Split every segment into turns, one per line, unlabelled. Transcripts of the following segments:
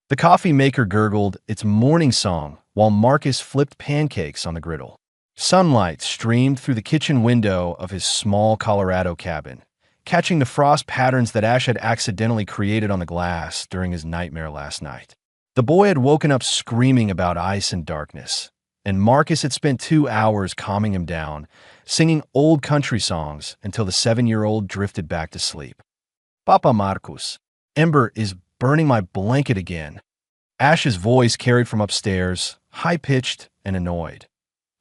The coffee maker gurgled its morning song while Marcus flipped pancakes on the griddle. Sunlight streamed through the kitchen window of his small Colorado cabin, catching the frost patterns that Ash had accidentally created on the glass during his nightmare last night. The boy had woken up screaming about ice and darkness, and Marcus had spent 2 hours calming him down, singing old country songs until the 7-year-old drifted back to sleep. Papa Marcus, Ember is burning my blanket again. Ash's voice carried from upstairs, high-pitched and annoyed.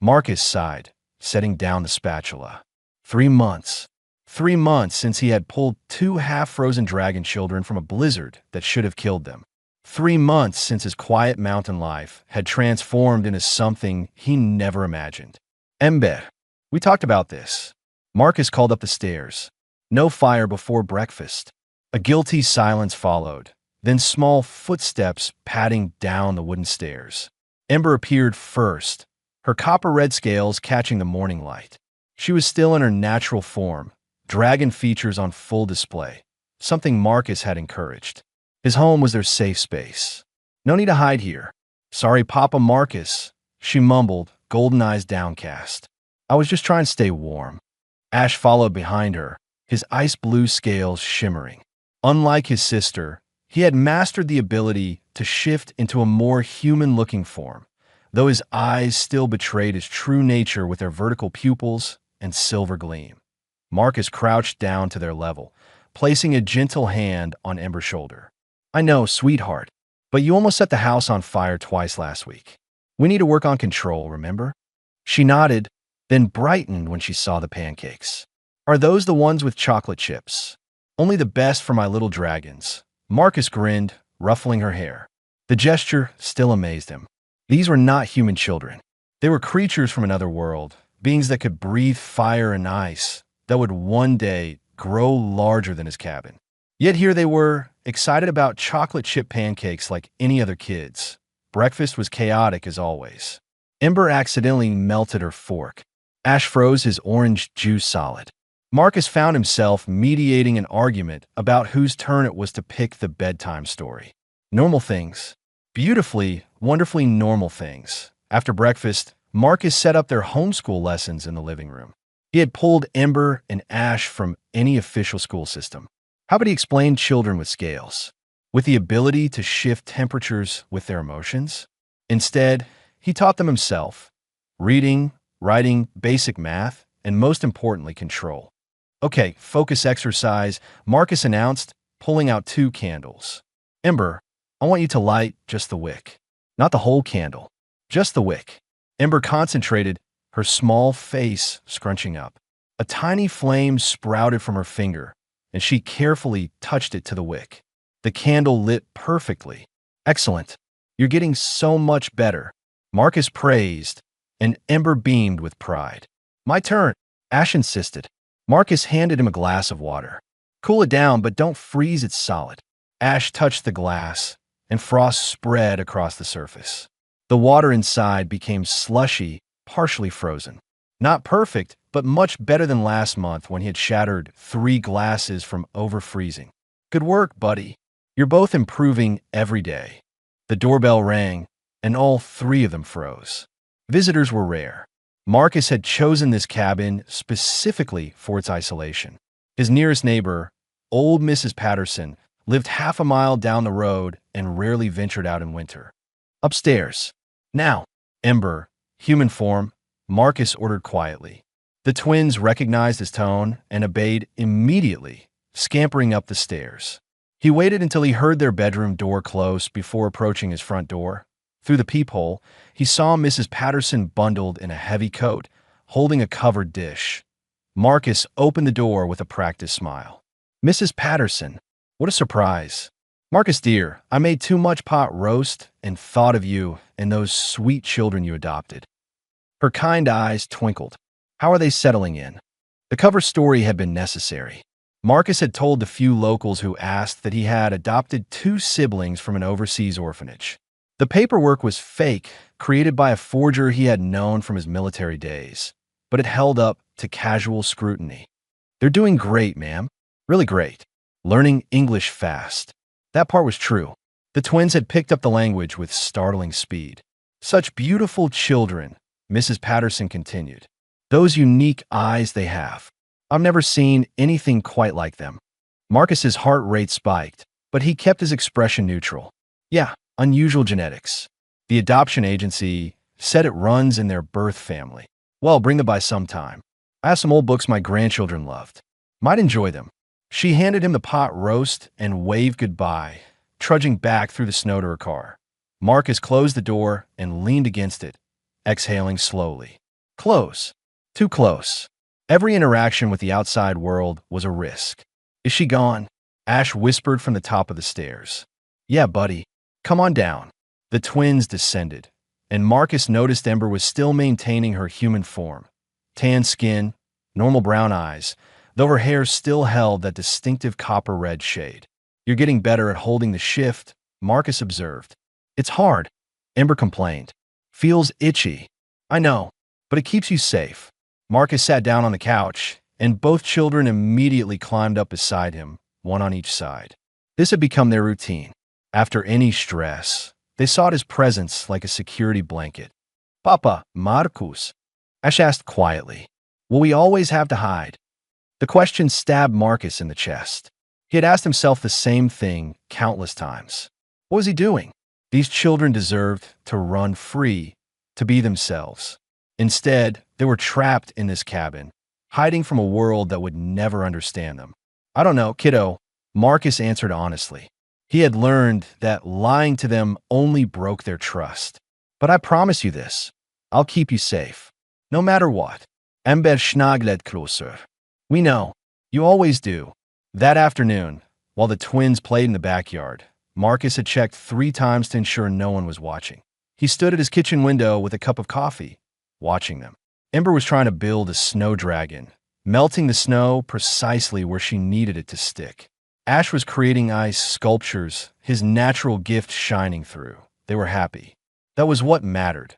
Marcus sighed, setting down the spatula. 3 months. 3 months since he had pulled 2 half-frozen dragon children from a blizzard that should have killed them. 3 months since his quiet mountain life had transformed into something he never imagined. Ember, we talked about this. Marcus called up the stairs. No fire before breakfast. A guilty silence followed, then small footsteps padding down the wooden stairs. Ember appeared first, her copper-red scales catching the morning light. She was still in her natural form, dragon features on full display, something Marcus had encouraged. His home was their safe space. No need to hide here. Sorry, Papa Marcus, she mumbled, golden eyes downcast. I was just trying to stay warm. Ash followed behind her, his ice blue scales shimmering. Unlike his sister, he had mastered the ability to shift into a more human-looking form, though his eyes still betrayed his true nature with their vertical pupils and silver gleam. Marcus crouched down to their level, placing a gentle hand on Ember's shoulder. I know, sweetheart, but you almost set the house on fire twice last week. We need to work on control, remember? She nodded, then brightened when she saw the pancakes. Are those the ones with chocolate chips? Only the best for my little dragons. Marcus grinned, ruffling her hair. The gesture still amazed him. These were not human children. They were creatures from another world, beings that could breathe fire and ice, that would one day grow larger than his cabin. Yet here they were, excited about chocolate chip pancakes like any other kids. Breakfast was chaotic as always. Ember accidentally melted her fork. Ash froze his orange juice solid. Marcus found himself mediating an argument about whose turn it was to pick the bedtime story. Normal things. Beautifully, wonderfully normal things. After breakfast, Marcus set up their homeschool lessons in the living room. He had pulled Ember and Ash from any official school system. How would he explain children with scales? With the ability to shift temperatures with their emotions? Instead, he taught them himself. Reading, writing, basic math, and most importantly, control. Okay, focus exercise, Marcus announced, pulling out 2 candles. Ember, I want you to light just the wick. Not the whole candle, just the wick. Ember concentrated, her small face scrunching up. A tiny flame sprouted from her finger, and she carefully touched it to the wick. The candle lit perfectly. Excellent. You're getting so much better. Marcus praised, and Ember beamed with pride. My turn, Ash insisted. Marcus handed him a glass of water. Cool it down, but don't freeze it solid. Ash touched the glass, and frost spread across the surface. The water inside became slushy, partially frozen. Not perfect, but much better than last month when he had shattered 3 glasses from over-freezing. Good work, buddy. You're both improving every day. The doorbell rang, and all 3 of them froze. Visitors were rare. Marcus had chosen this cabin specifically for its isolation. His nearest neighbor, old Mrs. Patterson, lived half a mile down the road and rarely ventured out in winter. Upstairs. Now, Ember, human form, Marcus ordered quietly. The twins recognized his tone and obeyed immediately, scampering up the stairs. He waited until he heard their bedroom door close before approaching his front door. Through the peephole, he saw Mrs. Patterson bundled in a heavy coat, holding a covered dish. Marcus opened the door with a practiced smile. Mrs. Patterson, what a surprise. Marcus dear, I made too much pot roast and thought of you and those sweet children you adopted. Her kind eyes twinkled. How are they settling in? The cover story had been necessary. Marcus had told the few locals who asked that he had adopted 2 siblings from an overseas orphanage. The paperwork was fake, created by a forger he had known from his military days, but it held up to casual scrutiny. They're doing great, ma'am. Really great. Learning English fast. That part was true. The twins had picked up the language with startling speed. Such beautiful children, Mrs. Patterson continued. Those unique eyes they have. I've never seen anything quite like them. Marcus's heart rate spiked, but he kept his expression neutral. Yeah, unusual genetics. The adoption agency said it runs in their birth family. Well, bring them by sometime. I have some old books my grandchildren loved. Might enjoy them. She handed him the pot roast and waved goodbye, trudging back through the snow to her car. Marcus closed the door and leaned against it, exhaling slowly. Close. Too close. Every interaction with the outside world was a risk. Is she gone? Ash whispered from the top of the stairs. Yeah, buddy. Come on down. The twins descended, and Marcus noticed Ember was still maintaining her human form. Tan skin, normal brown eyes, though her hair still held that distinctive copper-red shade. You're getting better at holding the shift, Marcus observed. It's hard, Ember complained. Feels itchy. I know, but it keeps you safe. Marcus sat down on the couch, and both children immediately climbed up beside him, one on each side. This had become their routine. After any stress, they sought his presence like a security blanket. Papa, Marcus? Ash asked quietly. Will we always have to hide? The question stabbed Marcus in the chest. He had asked himself the same thing countless times. What was he doing? These children deserved to run free, to be themselves. Instead, they were trapped in this cabin, hiding from a world that would never understand them. I don't know, kiddo, Marcus answered honestly. He had learned that lying to them only broke their trust. But I promise you this, I'll keep you safe. No matter what. Ember schnaglet closer. We know. You always do. That afternoon, while the twins played in the backyard, Marcus had checked 3 times to ensure no one was watching. He stood at his kitchen window with a cup of coffee, watching them. Ember was trying to build a snow dragon, melting the snow precisely where she needed it to stick. Ash was creating ice sculptures, his natural gift shining through. They were happy. That was what mattered.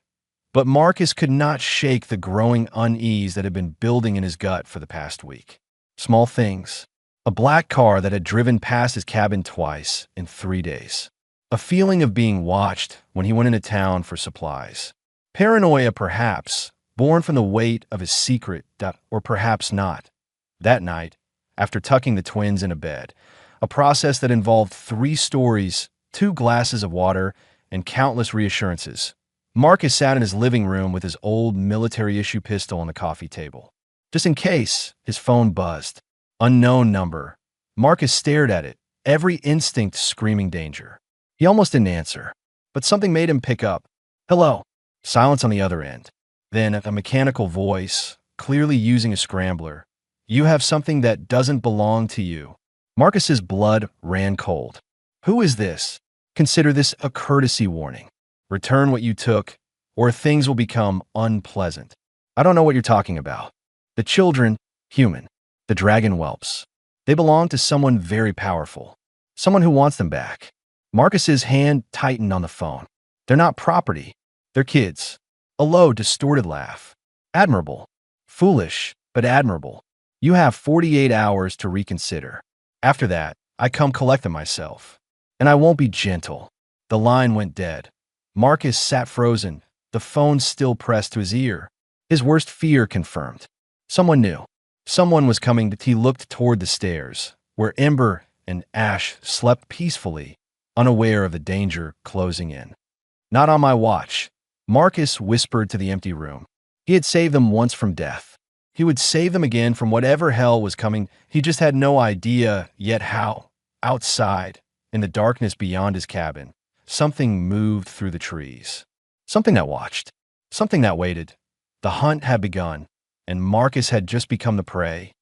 But Marcus could not shake the growing unease that had been building in his gut for the past week. Small things. A black car that had driven past his cabin twice in 3 days. A feeling of being watched when he went into town for supplies. Paranoia, perhaps, born from the weight of his secret, or perhaps not. That night, after tucking the twins into bed, a process that involved 3 stories, 2 glasses of water, and countless reassurances, Marcus sat in his living room with his old military-issue pistol on the coffee table. Just in case, his phone buzzed. Unknown number. Marcus stared at it, every instinct screaming danger. He almost didn't answer, but something made him pick up. Hello. Silence on the other end. Then a mechanical voice, clearly using a scrambler. You have something that doesn't belong to you. Marcus's blood ran cold. Who is this? Consider this a courtesy warning. Return what you took, or things will become unpleasant. I don't know what you're talking about. The children, human. The dragon whelps. They belong to someone very powerful. Someone who wants them back. Marcus's hand tightened on the phone. They're not property. They're kids. A low, distorted laugh. Admirable. Foolish, but admirable. You have 48 hours to reconsider. After that, I come collect them myself. And I won't be gentle. The line went dead. Marcus sat frozen, the phone still pressed to his ear. His worst fear confirmed. Someone knew. Someone was coming. He looked toward the stairs, where Ember and Ash slept peacefully, unaware of the danger closing in. Not on my watch, Marcus whispered to the empty room. He had saved them once from death. He would save them again from whatever hell was coming. He just had no idea yet how. Outside, in the darkness beyond his cabin, something moved through the trees. Something that watched. Something that waited. The hunt had begun, and Marcus had just become the prey.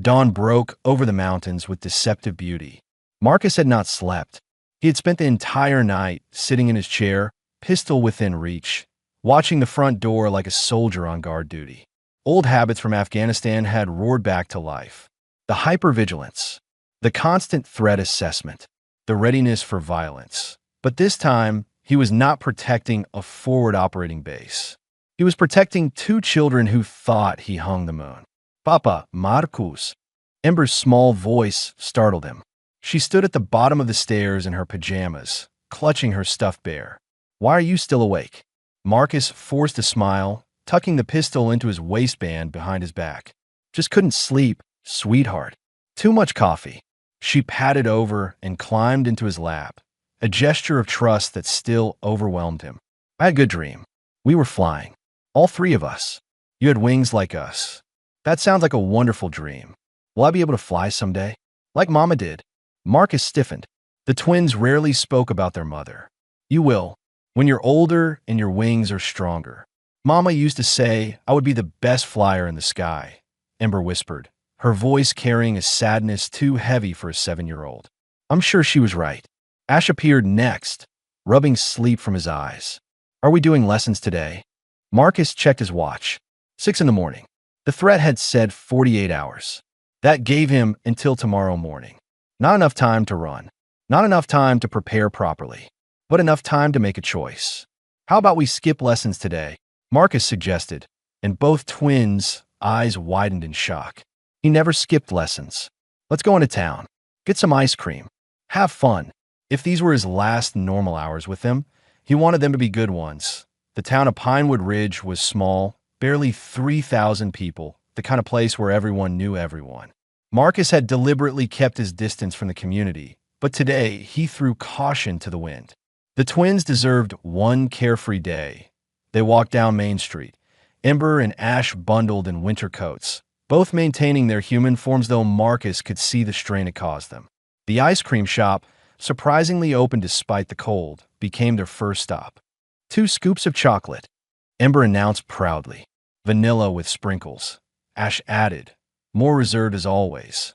Dawn broke over the mountains with deceptive beauty. Marcus had not slept. He had spent the entire night sitting in his chair, pistol within reach, watching the front door like a soldier on guard duty. Old habits from Afghanistan had roared back to life. The hypervigilance, the constant threat assessment, the readiness for violence. But this time, he was not protecting a forward operating base. He was protecting 2 children who thought he hung the moon. Papa, Marcus. Ember's small voice startled him. She stood at the bottom of the stairs in her pajamas, clutching her stuffed bear. "Why are you still awake?" Marcus forced a smile, tucking the pistol into his waistband behind his back. "Just couldn't sleep, sweetheart. Too much coffee." She patted over and climbed into his lap, a gesture of trust that still overwhelmed him. "I had a good dream. We were flying. All three of us. You had wings like us." "That sounds like a wonderful dream. Will I be able to fly someday? Like Mama did?" Marcus stiffened. The twins rarely spoke about their mother. "You will, when you're older and your wings are stronger. Mama used to say I would be the best flyer in the sky," Ember whispered, her voice carrying a sadness too heavy for a 7-year-old. I'm sure she was right. Ash appeared next, rubbing sleep from his eyes. "Are we doing lessons today?" Marcus checked his watch. 6 in the morning. The threat had said 48 hours. That gave him until tomorrow morning. Not enough time to run. Not enough time to prepare properly. But enough time to make a choice. "How about we skip lessons today?" Marcus suggested, and both twins' eyes widened in shock. He never skipped lessons. "Let's go into town. Get some ice cream. Have fun." If these were his last normal hours with them, he wanted them to be good ones. The town of Pinewood Ridge was small, barely 3,000 people, the kind of place where everyone knew everyone. Marcus had deliberately kept his distance from the community, but today he threw caution to the wind. The twins deserved one carefree day. They walked down Main Street, Ember and Ash bundled in winter coats, both maintaining their human forms though Marcus could see the strain it caused them. The ice cream shop, surprisingly open despite the cold, became their first stop. 2 scoops of chocolate, Ember announced proudly. "Vanilla with sprinkles," Ash added, more reserved as always.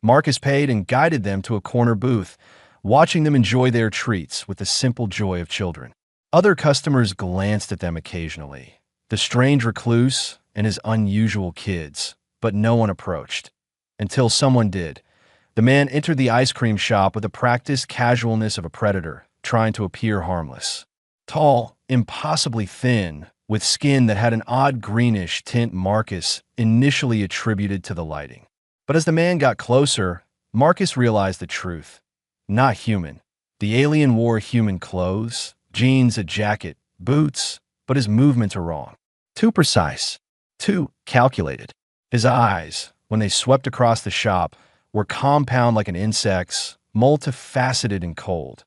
Marcus paid and guided them to a corner booth, watching them enjoy their treats with the simple joy of children. Other customers glanced at them occasionally, the strange recluse and his unusual kids, but no one approached. Until someone did. The man entered the ice cream shop with the practiced casualness of a predator, trying to appear harmless. Tall, impossibly thin, with skin that had an odd greenish tint Marcus initially attributed to the lighting. But as the man got closer, Marcus realized the truth. Not human. The alien wore human clothes, jeans, a jacket, boots, but his movements are wrong. Too precise. Too calculated. His eyes, when they swept across the shop, were compound like an insect's, multifaceted and cold.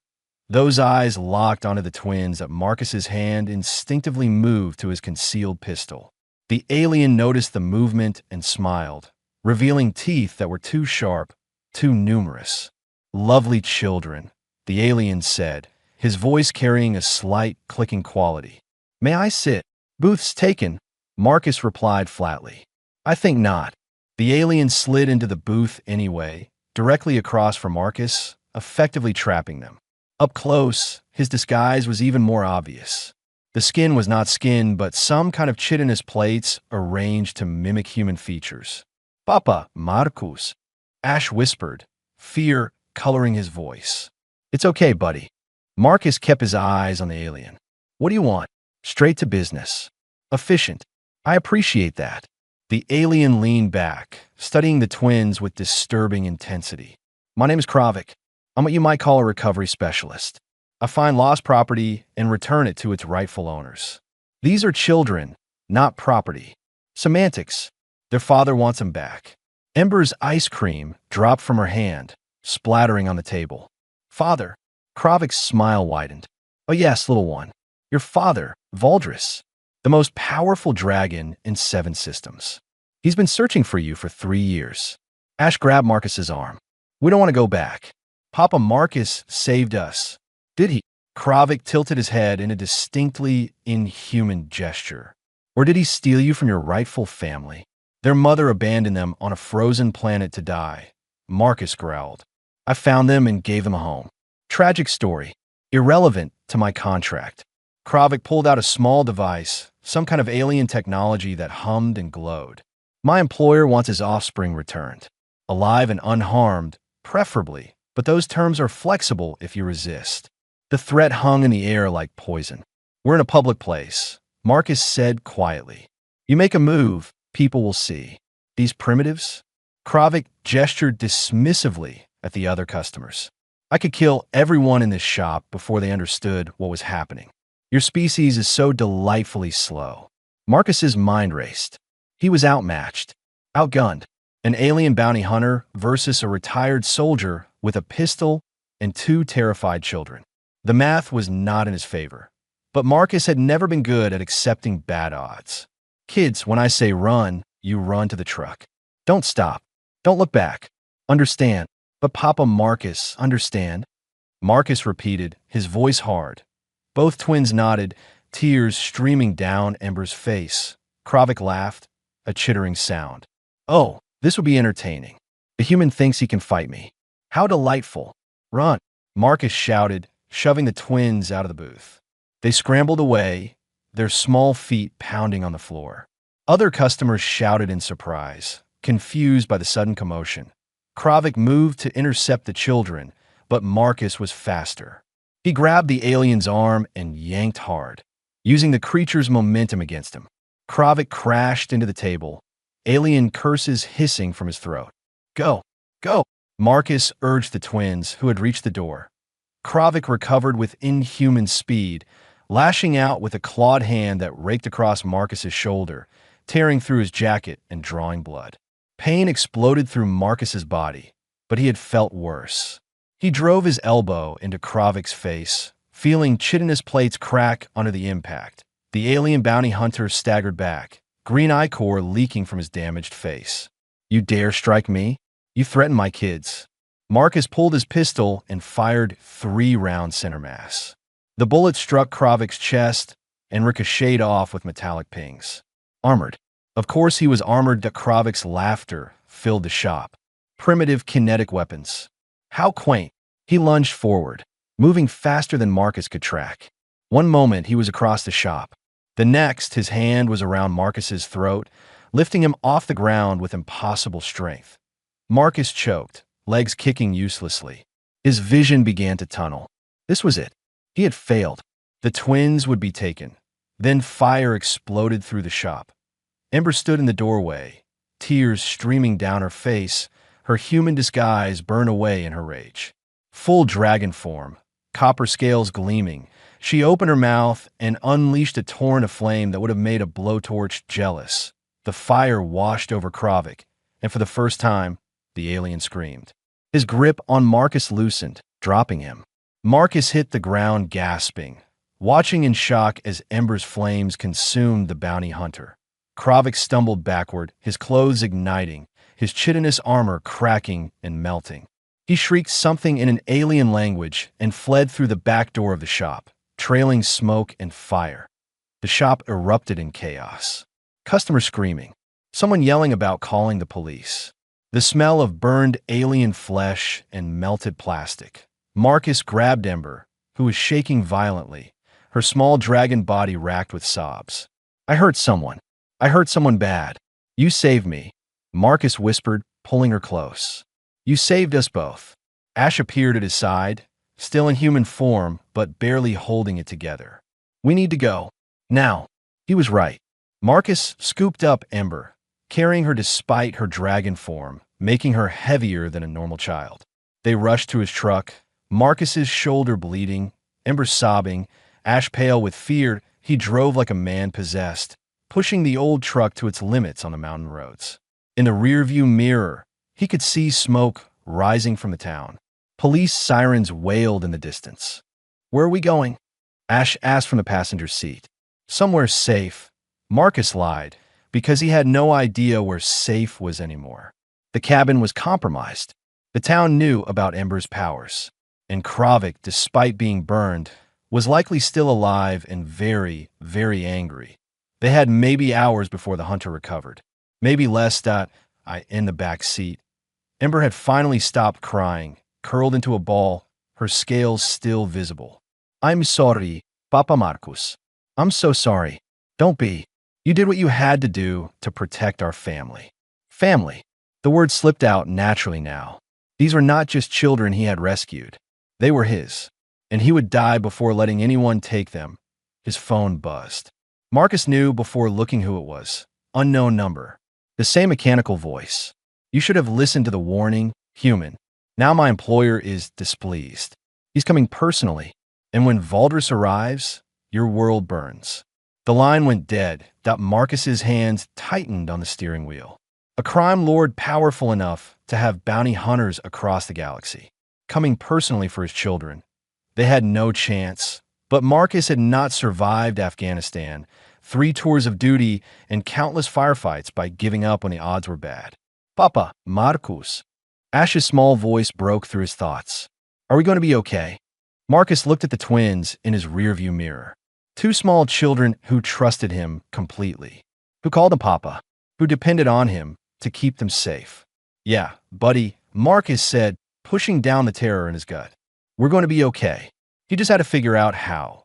Those eyes locked onto the twins that Marcus's hand instinctively moved to his concealed pistol. The alien noticed the movement and smiled, revealing teeth that were too sharp, too numerous. "Lovely children," the alien said, his voice carrying a slight clicking quality. "May I sit?" "Booth's taken," Marcus replied flatly. "I think not." The alien slid into the booth anyway, directly across from Marcus, effectively trapping them. Up close, his disguise was even more obvious. The skin was not skin, but some kind of chitinous plates arranged to mimic human features. "Papa, Marcus," Ash whispered, fear coloring his voice. "It's okay, buddy." Marcus kept his eyes on the alien. "What do you want?" "Straight to business. Efficient." "I appreciate that." The alien leaned back, studying the twins with disturbing intensity. "My name is Kravik. I'm what you might call a recovery specialist. I find lost property and return it to its rightful owners. These are children, not property. Semantics. Their father wants them back." Ember's ice cream dropped from her hand, splattering on the table. "Father." Kravik's smile widened. "Oh yes, little one. Your father, Valdris, the most powerful dragon in 7 systems. He's been searching for you for 3 years." Ash grabbed Marcus's arm. "We don't want to go back. Papa Marcus saved us." "Did he?" Kravik tilted his head in a distinctly inhuman gesture. "Or did he steal you from your rightful family?" "Their mother abandoned them on a frozen planet to die," Marcus growled. "I found them and gave them a home. Tragic story. Irrelevant to my contract." Kravik pulled out a small device, some kind of alien technology that hummed and glowed. "My employer wants his offspring returned. Alive and unharmed, preferably, but those terms are flexible if you resist." The threat hung in the air like poison. "We're in a public place," Marcus said quietly. "You make a move, people will see. These primitives?" Kravik gestured dismissively at the other customers. I could kill everyone in this shop before they understood what was happening. Your species is so delightfully slow. Marcus's mind raced. He was outmatched, outgunned. An alien bounty hunter versus a retired soldier with a pistol and two terrified children. The math was not in his favor. But Marcus had never been good at accepting bad odds. Kids, when I say run, you run to the truck. Don't stop. Don't look back. Understand. But Papa Marcus, understand? Marcus repeated, his voice hard. Both twins nodded, tears streaming down Ember's face. Kravik laughed, a chittering sound. Oh, this will be entertaining. The human thinks he can fight me. How delightful. Run, Marcus shouted, shoving the twins out of the booth. They scrambled away, their small feet pounding on the floor. Other customers shouted in surprise, confused by the sudden commotion. Kravik moved to intercept the children, but Marcus was faster. He grabbed the alien's arm and yanked hard, using the creature's momentum against him. Kravik crashed into the table, alien curses hissing from his throat. Go, go, Marcus urged the twins, who had reached the door. Kravik recovered with inhuman speed, lashing out with a clawed hand that raked across Marcus's shoulder, tearing through his jacket and drawing blood. Pain exploded through Marcus's body, but he had felt worse. He drove his elbow into Kravik's face, feeling chitinous plates crack under the impact. The alien bounty hunter staggered back, green ichor leaking from his damaged face. You dare strike me? You threaten my kids. Marcus pulled his pistol and fired 3 rounds center mass. The bullet struck Kravik's chest and ricocheted off with metallic pings. Armored. Of course he was armored. Kravik's laughter filled the shop. Primitive kinetic weapons. How quaint. He lunged forward, moving faster than Marcus could track. One moment he was across the shop. The next, his hand was around Marcus's throat, lifting him off the ground with impossible strength. Marcus choked, legs kicking uselessly. His vision began to tunnel. This was it. He had failed. The twins would be taken. Then fire exploded through the shop. Ember stood in the doorway, tears streaming down her face, her human disguise burned away in her rage. Full dragon form, copper scales gleaming, she opened her mouth and unleashed a torrent of flame that would have made a blowtorch jealous. The fire washed over Kravik, and for the first time, the alien screamed. His grip on Marcus loosened, dropping him. Marcus hit the ground gasping, watching in shock as Ember's flames consumed the bounty hunter. Kravik stumbled backward, his clothes igniting, his chitinous armor cracking and melting. He shrieked something in an alien language and fled through the back door of the shop, trailing smoke and fire. The shop erupted in chaos. Customers screaming, someone yelling about calling the police. The smell of burned alien flesh and melted plastic. Marcus grabbed Ember, who was shaking violently, her small dragon body racked with sobs. I hurt someone. I hurt someone bad. You saved me, Marcus whispered, pulling her close. You saved us both. Ash appeared at his side, still in human form, but barely holding it together. We need to go. Now. He was right. Marcus scooped up Ember, carrying her despite her dragon form, making her heavier than a normal child. They rushed to his truck, Marcus's shoulder bleeding, Ember sobbing, Ash pale with fear. He drove like a man possessed, pushing the old truck to its limits on the mountain roads. In the rearview mirror, he could see smoke rising from the town. Police sirens wailed in the distance. Where are we going? Ash asked from the passenger seat. Somewhere safe. Marcus lied, because he had no idea where safe was anymore. The cabin was compromised. The town knew about Ember's powers. And Kravik, despite being burned, was likely still alive and very, very angry. They had maybe hours before the hunter recovered. Maybe less. In the back seat. Ember had finally stopped crying, curled into a ball, her scales still visible. I'm sorry, Papa Marcus. I'm so sorry. Don't be. You did what you had to do to protect our family. Family. The word slipped out naturally now. These were not just children he had rescued. They were his. And he would die before letting anyone take them. His phone buzzed. Marcus knew before looking who it was. Unknown number. The same mechanical voice. You should have listened to the warning, human. Now my employer is displeased. He's coming personally. And when Valdris arrives, your world burns. The line went dead. Marcus's hands tightened on the steering wheel. A crime lord powerful enough to have bounty hunters across the galaxy, coming personally for his children. They had no chance. But Marcus had not survived Afghanistan, 3 tours of duty, and countless firefights by giving up when the odds were bad. Papa, Marcus. Ash's small voice broke through his thoughts. Are we going to be okay? Marcus looked at the twins in his rearview mirror. 2 small children who trusted him completely, who called him Papa, who depended on him to keep them safe. Yeah, buddy, Marcus said, pushing down the terror in his gut. We're going to be okay. He just had to figure out how.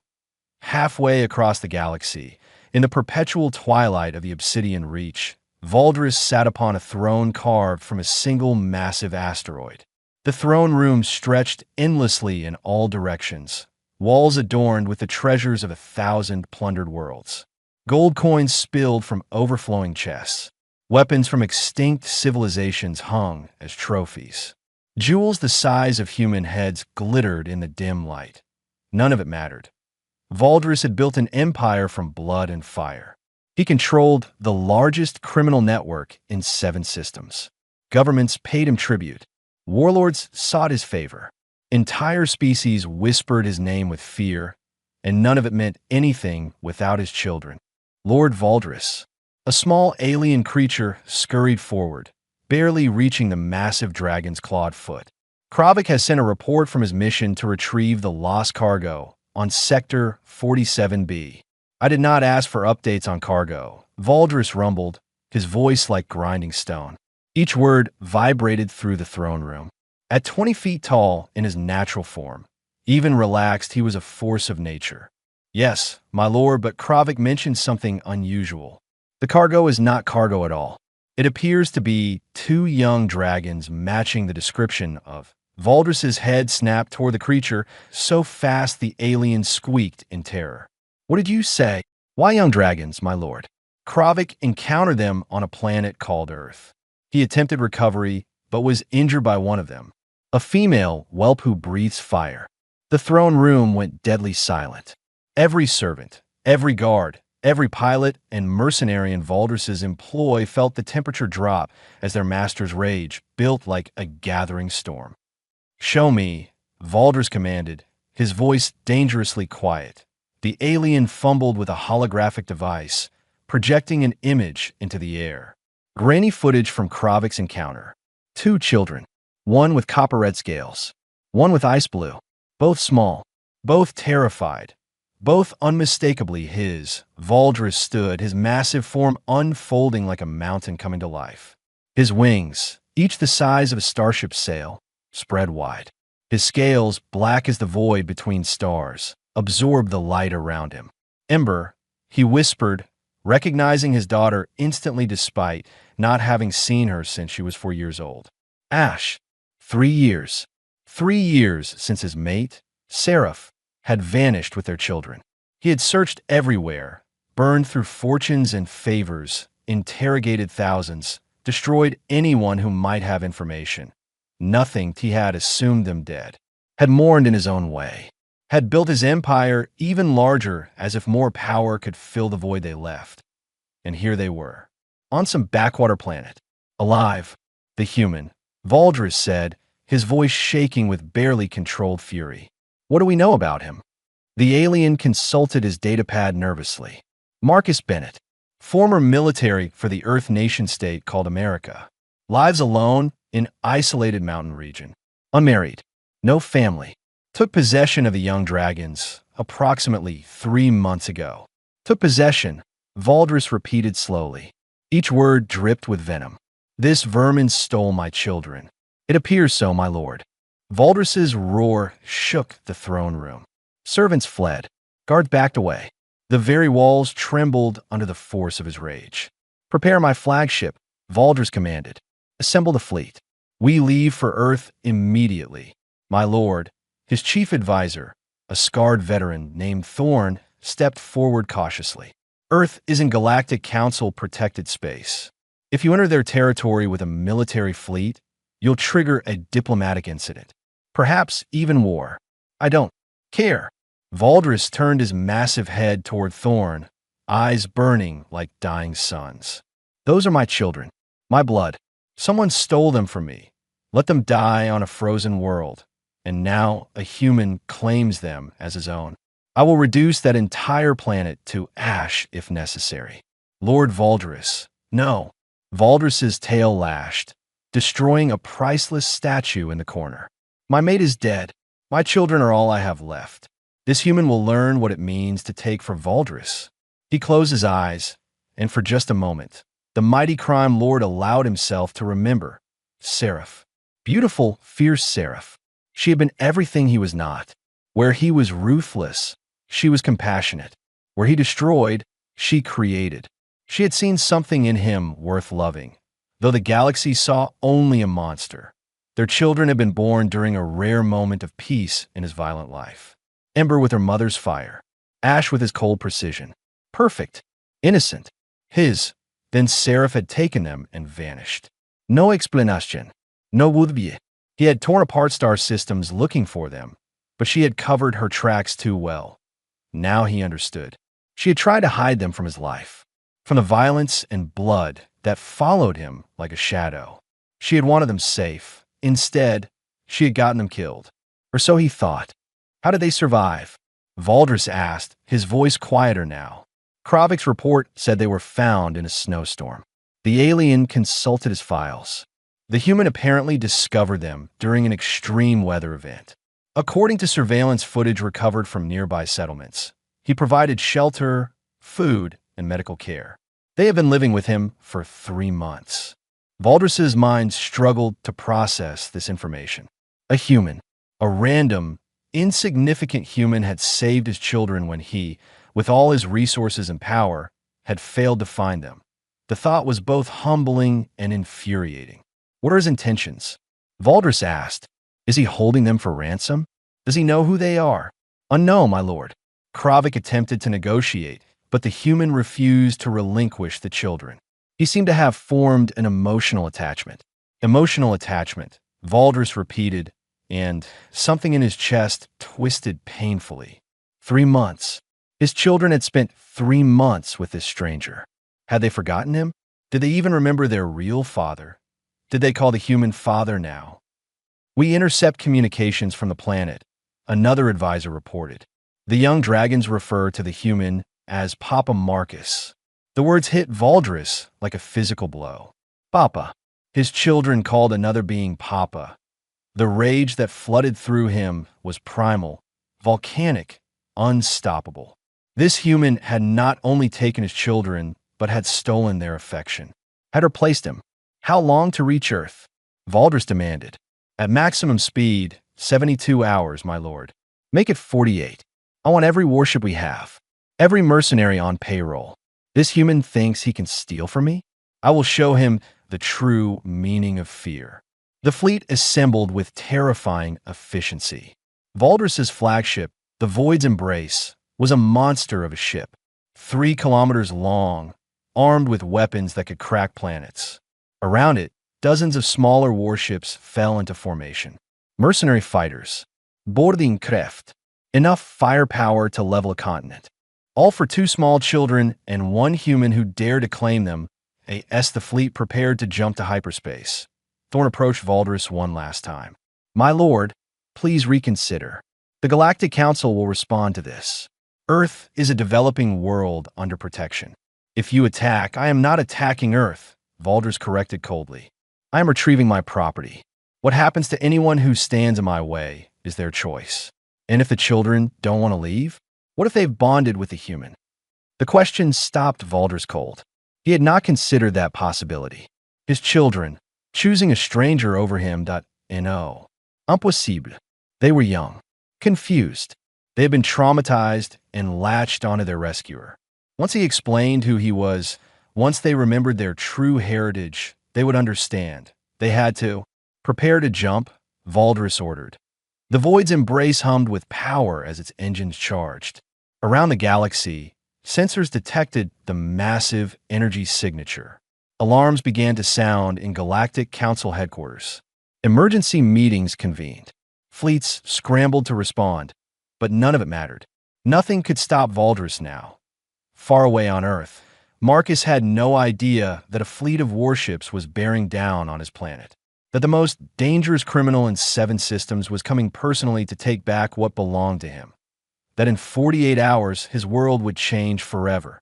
Halfway across the galaxy, in the perpetual twilight of the Obsidian Reach, Valdris sat upon a throne carved from a single massive asteroid. The throne room stretched endlessly in all directions, walls adorned with the treasures of 1,000 plundered worlds. Gold coins spilled from overflowing chests. Weapons from extinct civilizations hung as trophies. Jewels the size of human heads glittered in the dim light. None of it mattered. Valdris had built an empire from blood and fire. He controlled the largest criminal network in 7 systems. Governments paid him tribute. Warlords sought his favor. Entire species whispered his name with fear, and none of it meant anything without his children. Lord Valdris, a small alien creature, scurried forward, barely reaching the massive dragon's clawed foot. Kravik has sent a report from his mission to retrieve the lost cargo on Sector 47B. I did not ask for updates on cargo, Valdris rumbled, his voice like grinding stone. Each word vibrated through the throne room. At 20 feet tall in his natural form, even relaxed, he was a force of nature. Yes, my lord, but Kravik mentioned something unusual. The cargo is not cargo at all. It appears to be 2 young dragons matching the description of. Valdris's head snapped toward the creature so fast the alien squeaked in terror. What did you say? Why young dragons, my lord? Kravik encountered them on a planet called Earth. He attempted recovery, but was injured by one of them, a female whelp who breathes fire. The throne room went deadly silent. Every servant, every guard, every pilot and mercenary in Valdris's employ felt the temperature drop as their master's rage built like a gathering storm. Show me, Valdris commanded, his voice dangerously quiet. The alien fumbled with a holographic device, projecting an image into the air. Grainy footage from Kravik's encounter. 2 children, one with copper red scales, one with ice blue, both small, both terrified, both unmistakably his. Valdris stood, his massive form unfolding like a mountain coming to life. His wings, each the size of a starship's sail, spread wide. His scales, black as the void between stars, absorbed the light around him. Ember, he whispered, recognizing his daughter instantly despite not having seen her since she was 4 years old. Ash, 3 years. 3 years since his mate, Seraph, had vanished with their children. He had searched everywhere, burned through fortunes and favors, interrogated thousands, destroyed anyone who might have information. Nothing. He had assumed them dead, had mourned in his own way, had built his empire even larger as if more power could fill the void they left. And here they were, on some backwater planet, alive. The human, Valdris said, his voice shaking with barely controlled fury. What do we know about him? The alien consulted his datapad nervously. Marcus Bennett, former military for the Earth nation-state called America, lives alone in isolated mountain region, unmarried, no family, took possession of the young dragons approximately 3 months ago. Took possession, Valdris repeated slowly. Each word dripped with venom. This vermin stole my children. It appears so, my lord. Valdris's roar shook the throne room. Servants fled. Guards backed away. The very walls trembled under the force of his rage. Prepare my flagship, Valdris commanded. Assemble the fleet. We leave for Earth immediately. My lord, his chief advisor, a scarred veteran named Thorn, stepped forward cautiously. Earth is in Galactic Council protected space. If you enter their territory with a military fleet, You'll trigger a diplomatic incident. Perhaps even war. I don't care. Valdris turned his massive head toward Thorn, eyes burning like dying suns. Those are my children. My blood. Someone stole them from me. Let them die on a frozen world. And now a human claims them as his own. I will reduce that entire planet to ash if necessary. Lord Valdris. No. Valdris's tail lashed, destroying a priceless statue in the corner. My mate is dead. My children are all I have left. This human will learn what it means to take for Valdris. He closed his eyes, and for just a moment, the mighty crime lord allowed himself to remember Seraph. Beautiful, fierce Seraph. She had been everything he was not. Where he was ruthless, she was compassionate. Where he destroyed, she created. She had seen something in him worth loving, though the galaxy saw only a monster. Their children had been born during a rare moment of peace in his violent life. Ember with her mother's fire, Ash with his cold precision. Perfect, innocent, his. Then Seraph had taken them and vanished. No explanation, no would-be. He had torn apart star systems looking for them, but she had covered her tracks too well. Now he understood. She had tried to hide them from his life, from the violence and blood that followed him like a shadow. She had wanted them safe. Instead, she had gotten them killed. Or so he thought. How did they survive? Valdris asked, his voice quieter now. Kravik's report said they were found in a snowstorm. The alien consulted his files. The human apparently discovered them during an extreme weather event. According to surveillance footage recovered from nearby settlements, he provided shelter, food, and medical care. They have been living with him for 3 months. Valdris's mind struggled to process this information. A human, a random, insignificant human had saved his children when he, with all his resources and power, had failed to find them. The thought was both humbling and infuriating. What are his intentions? Valdris asked. Is he holding them for ransom? Does he know who they are? Unknown, my lord. Kravik attempted to negotiate, but the human refused to relinquish the children. He seemed to have formed an emotional attachment. Emotional attachment, Valdris repeated, and something in his chest twisted painfully. 3 months. His children had spent 3 months with this stranger. Had they forgotten him? Did they even remember their real father? Did they call the human father now? We intercept communications from the planet, another advisor reported. The young dragons refer to the human as Papa Marcus. The words hit Valdris like a physical blow. Papa. His children called another being Papa. The rage that flooded through him was primal, volcanic, unstoppable. This human had not only taken his children, but had stolen their affection. Had replaced him. How long to reach Earth? Valdris demanded. At maximum speed, 72 hours, my lord. Make it 48. I want every warship we have. Every mercenary on payroll. This human thinks he can steal from me? I will show him the true meaning of fear. The fleet assembled with terrifying efficiency. Valdris's flagship, the Void's Embrace, was a monster of a ship. 3 kilometers long, armed with weapons that could crack planets. Around it, dozens of smaller warships fell into formation. Mercenary fighters. Boardingkraft. Enough firepower to level a continent. All for 2 small children and 1 human who dared to claim them. The fleet prepared to jump to hyperspace. Thorn approached Valdris one last time. My lord, please reconsider. The Galactic Council will respond to this. Earth is a developing world under protection. If you attack, I am not attacking Earth, Valdris corrected coldly. I am retrieving my property. What happens to anyone who stands in my way is their choice. And if the children don't want to leave? What if they've bonded with the human? The question stopped Valdris cold. He had not considered that possibility. His children, choosing a stranger over him, no. Impossible. They were young, confused. They had been traumatized and latched onto their rescuer. Once he explained who he was, once they remembered their true heritage, they would understand. They had to. Prepare to jump, Valdris ordered. The Void's Embrace hummed with power as its engines charged. Around the galaxy, sensors detected the massive energy signature. Alarms began to sound in Galactic Council headquarters. Emergency meetings convened. Fleets scrambled to respond, but none of it mattered. Nothing could stop Valdris now. Far away on Earth, Marcus had no idea that a fleet of warships was bearing down on his planet. That the most dangerous criminal in 7 systems was coming personally to take back what belonged to him. That in 48 hours, his world would change forever.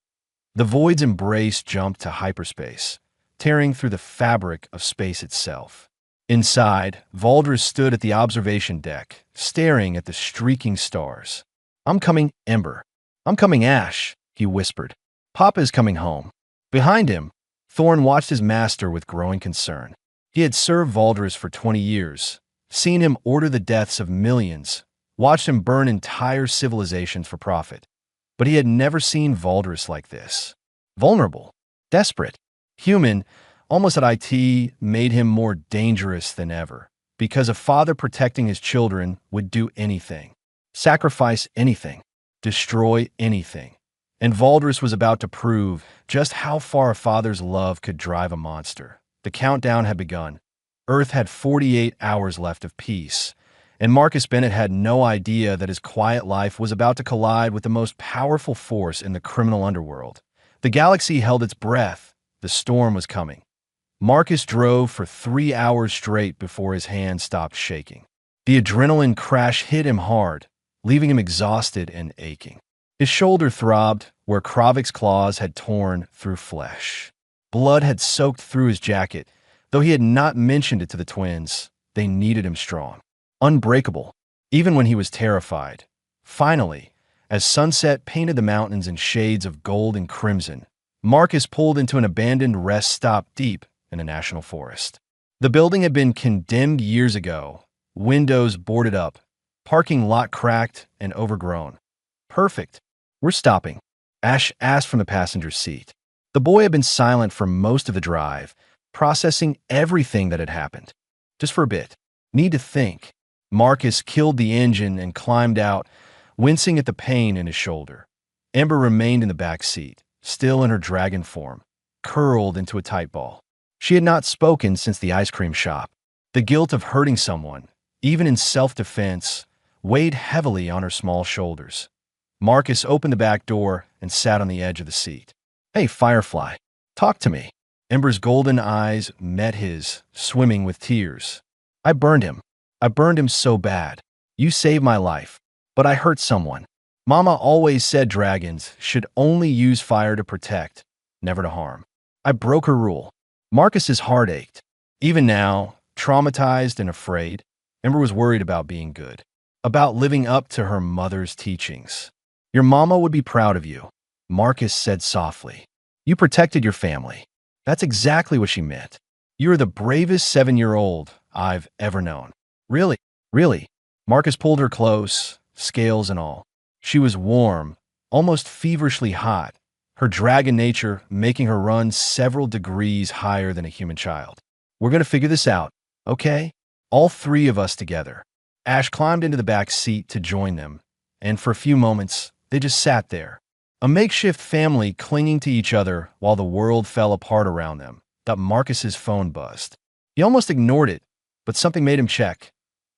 The Void's embrace jumped to hyperspace, tearing through the fabric of space itself. Inside, Valdris stood at the observation deck, staring at the streaking stars. "I'm coming, Ember. I'm coming, Ash," he whispered. "Papa is coming home." Behind him, Thorn watched his master with growing concern. He had served Valdris for 20 years, seen him order the deaths of millions, watched him burn entire civilizations for profit. But he had never seen Valdris like this. Vulnerable, desperate, human, almost at IT made him more dangerous than ever, because a father protecting his children would do anything, sacrifice anything, destroy anything. And Valdris was about to prove just how far a father's love could drive a monster. The countdown had begun. Earth had 48 hours left of peace, and Marcus Bennett had no idea that his quiet life was about to collide with the most powerful force in the criminal underworld. The galaxy held its breath. The storm was coming. Marcus drove for 3 hours straight before his hand stopped shaking. The adrenaline crash hit him hard, leaving him exhausted and aching. His shoulder throbbed where Kravik's claws had torn through flesh. Blood had soaked through his jacket, though he had not mentioned it to the twins. They needed him strong, unbreakable, even when he was terrified. Finally, as sunset painted the mountains in shades of gold and crimson, Marcus pulled into an abandoned rest stop deep in a national forest. The building had been condemned years ago, windows boarded up, parking lot cracked and overgrown. "Perfect. We're stopping," Ash asked from the passenger seat. The boy had been silent for most of the drive, processing everything that had happened. "Just for a bit. Need to think." Marcus killed the engine and climbed out, wincing at the pain in his shoulder. Ember remained in the back seat, still in her dragon form, curled into a tight ball. She had not spoken since the ice cream shop. The guilt of hurting someone, even in self-defense, weighed heavily on her small shoulders. Marcus opened the back door and sat on the edge of the seat. "Hey, Firefly, talk to me." Ember's golden eyes met his, swimming with tears. "I burned him. I burned him so bad. You saved my life, but I hurt someone. Mama always said dragons should only use fire to protect, never to harm. I broke her rule." Marcus's heart ached. Even now, traumatized and afraid, Ember was worried about being good, about living up to her mother's teachings. "Your mama would be proud of you," Marcus said softly. "You protected your family. That's exactly what she meant. You're the bravest 7-year-old I've ever known." "Really? Really?" Marcus pulled her close, scales and all. She was warm, almost feverishly hot, her dragon nature making her run several degrees higher than a human child. "We're going to figure this out, okay? All 3 of us together." Ash climbed into the back seat to join them, and for a few moments, they just sat there. A makeshift family clinging to each other while the world fell apart around them. That Marcus's phone buzzed. He almost ignored it, but something made him check.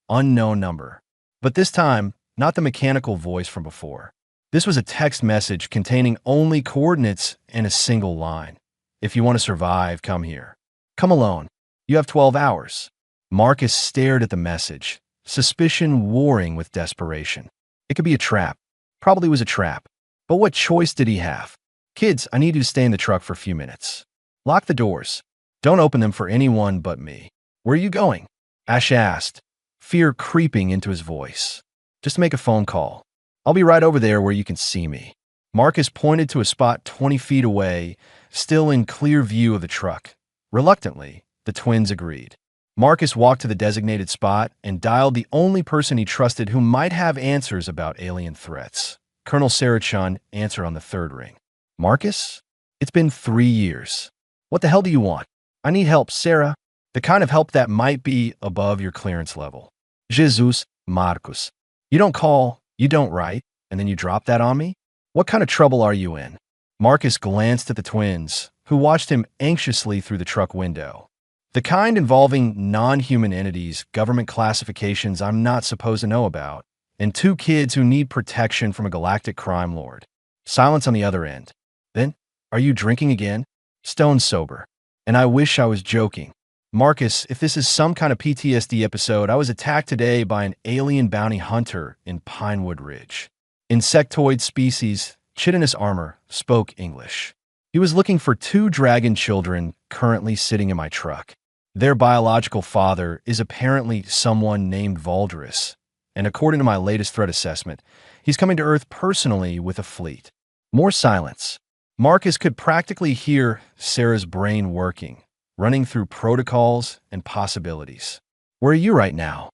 Unknown number. But this time, not the mechanical voice from before. This was a text message containing only coordinates and a single line. "If you want to survive, come here. Come alone. You have 12 hours. Marcus stared at the message, suspicion warring with desperation. It could be a trap. Probably was a trap. But what choice did he have? "Kids, I need you to stay in the truck for a few minutes. Lock the doors. Don't open them for anyone but me." "Where are you going?" Ash asked, fear creeping into his voice. "Just to make a phone call. I'll be right over there where you can see me." Marcus pointed to a spot 20 feet away, still in clear view of the truck. Reluctantly, the twins agreed. Marcus walked to the designated spot and dialed the only person he trusted who might have answers about alien threats. Colonel Sarachun answered on the 3rd ring. "Marcus? It's been 3 years. What the hell do you want?" "I need help, Sarah. The kind of help that might be above your clearance level." "Jesus, Marcus. You don't call, you don't write, and then you drop that on me? What kind of trouble are you in?" Marcus glanced at the twins, who watched him anxiously through the truck window. The kind involving non-human entities, government classifications I'm not supposed to know about, and two kids who need protection from a galactic crime lord. Silence on the other end. Then, are you drinking again? Stone sober. And I wish I was joking. Marcus, if this is some kind of PTSD episode, I was attacked today by an alien bounty hunter in Pinewood Ridge. Insectoid species, chitinous armor, spoke English. He was looking for two dragon children currently sitting in my truck. Their biological father is apparently someone named Valdris, and according to my latest threat assessment, he's coming to Earth personally with a fleet. More silence. Marcus could practically hear Sarah's brain working, running through protocols and possibilities. Where are you right now?